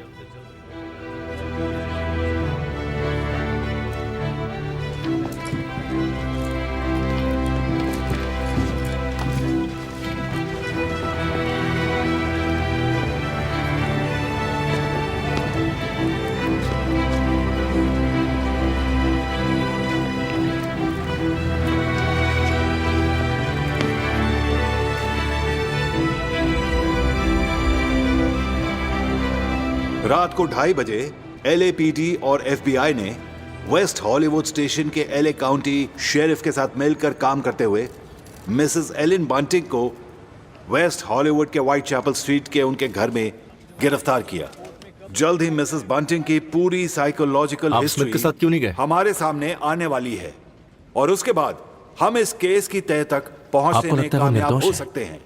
रात को 2:30 बजे LAPD और FBI ने वेस्ट हॉलीवुड स्टेशन के LA काउंटी शेरिफ के साथ मिलकर काम करते हुए मिसेस एलिन बंटिंग को वेस्ट हॉलीवुड के व्हाइट चैपल स्ट्रीट के उनके घर में गिरफ्तार किया। जल्द ही मिसेस बंटिंग की पूरी साइकोलॉजिकल हिस्ट्री के साथ क्यों नहीं गए? हमारे सामने आने वाली है और उसके बाद हम इस केस की तह तक पहुंचने में कामयाब हो सकते हैं।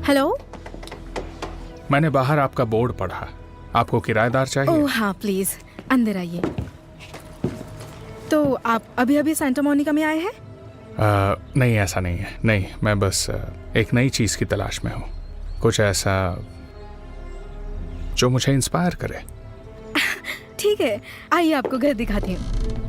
हेलो, मैंने बाहर आपका बोर्ड पढ़ा। आपको किराएदार चाहिए? ओह हाँ, प्लीज अंदर आइए। तो आप अभी अभी सेंटा मोनिका में आए हैं? नहीं, ऐसा नहीं है। नहीं, मैं बस एक नई चीज की तलाश में हूँ, कुछ ऐसा जो मुझे इंस्पायर करे। ठीक है, आइए आपको घर दिखाती हूँ।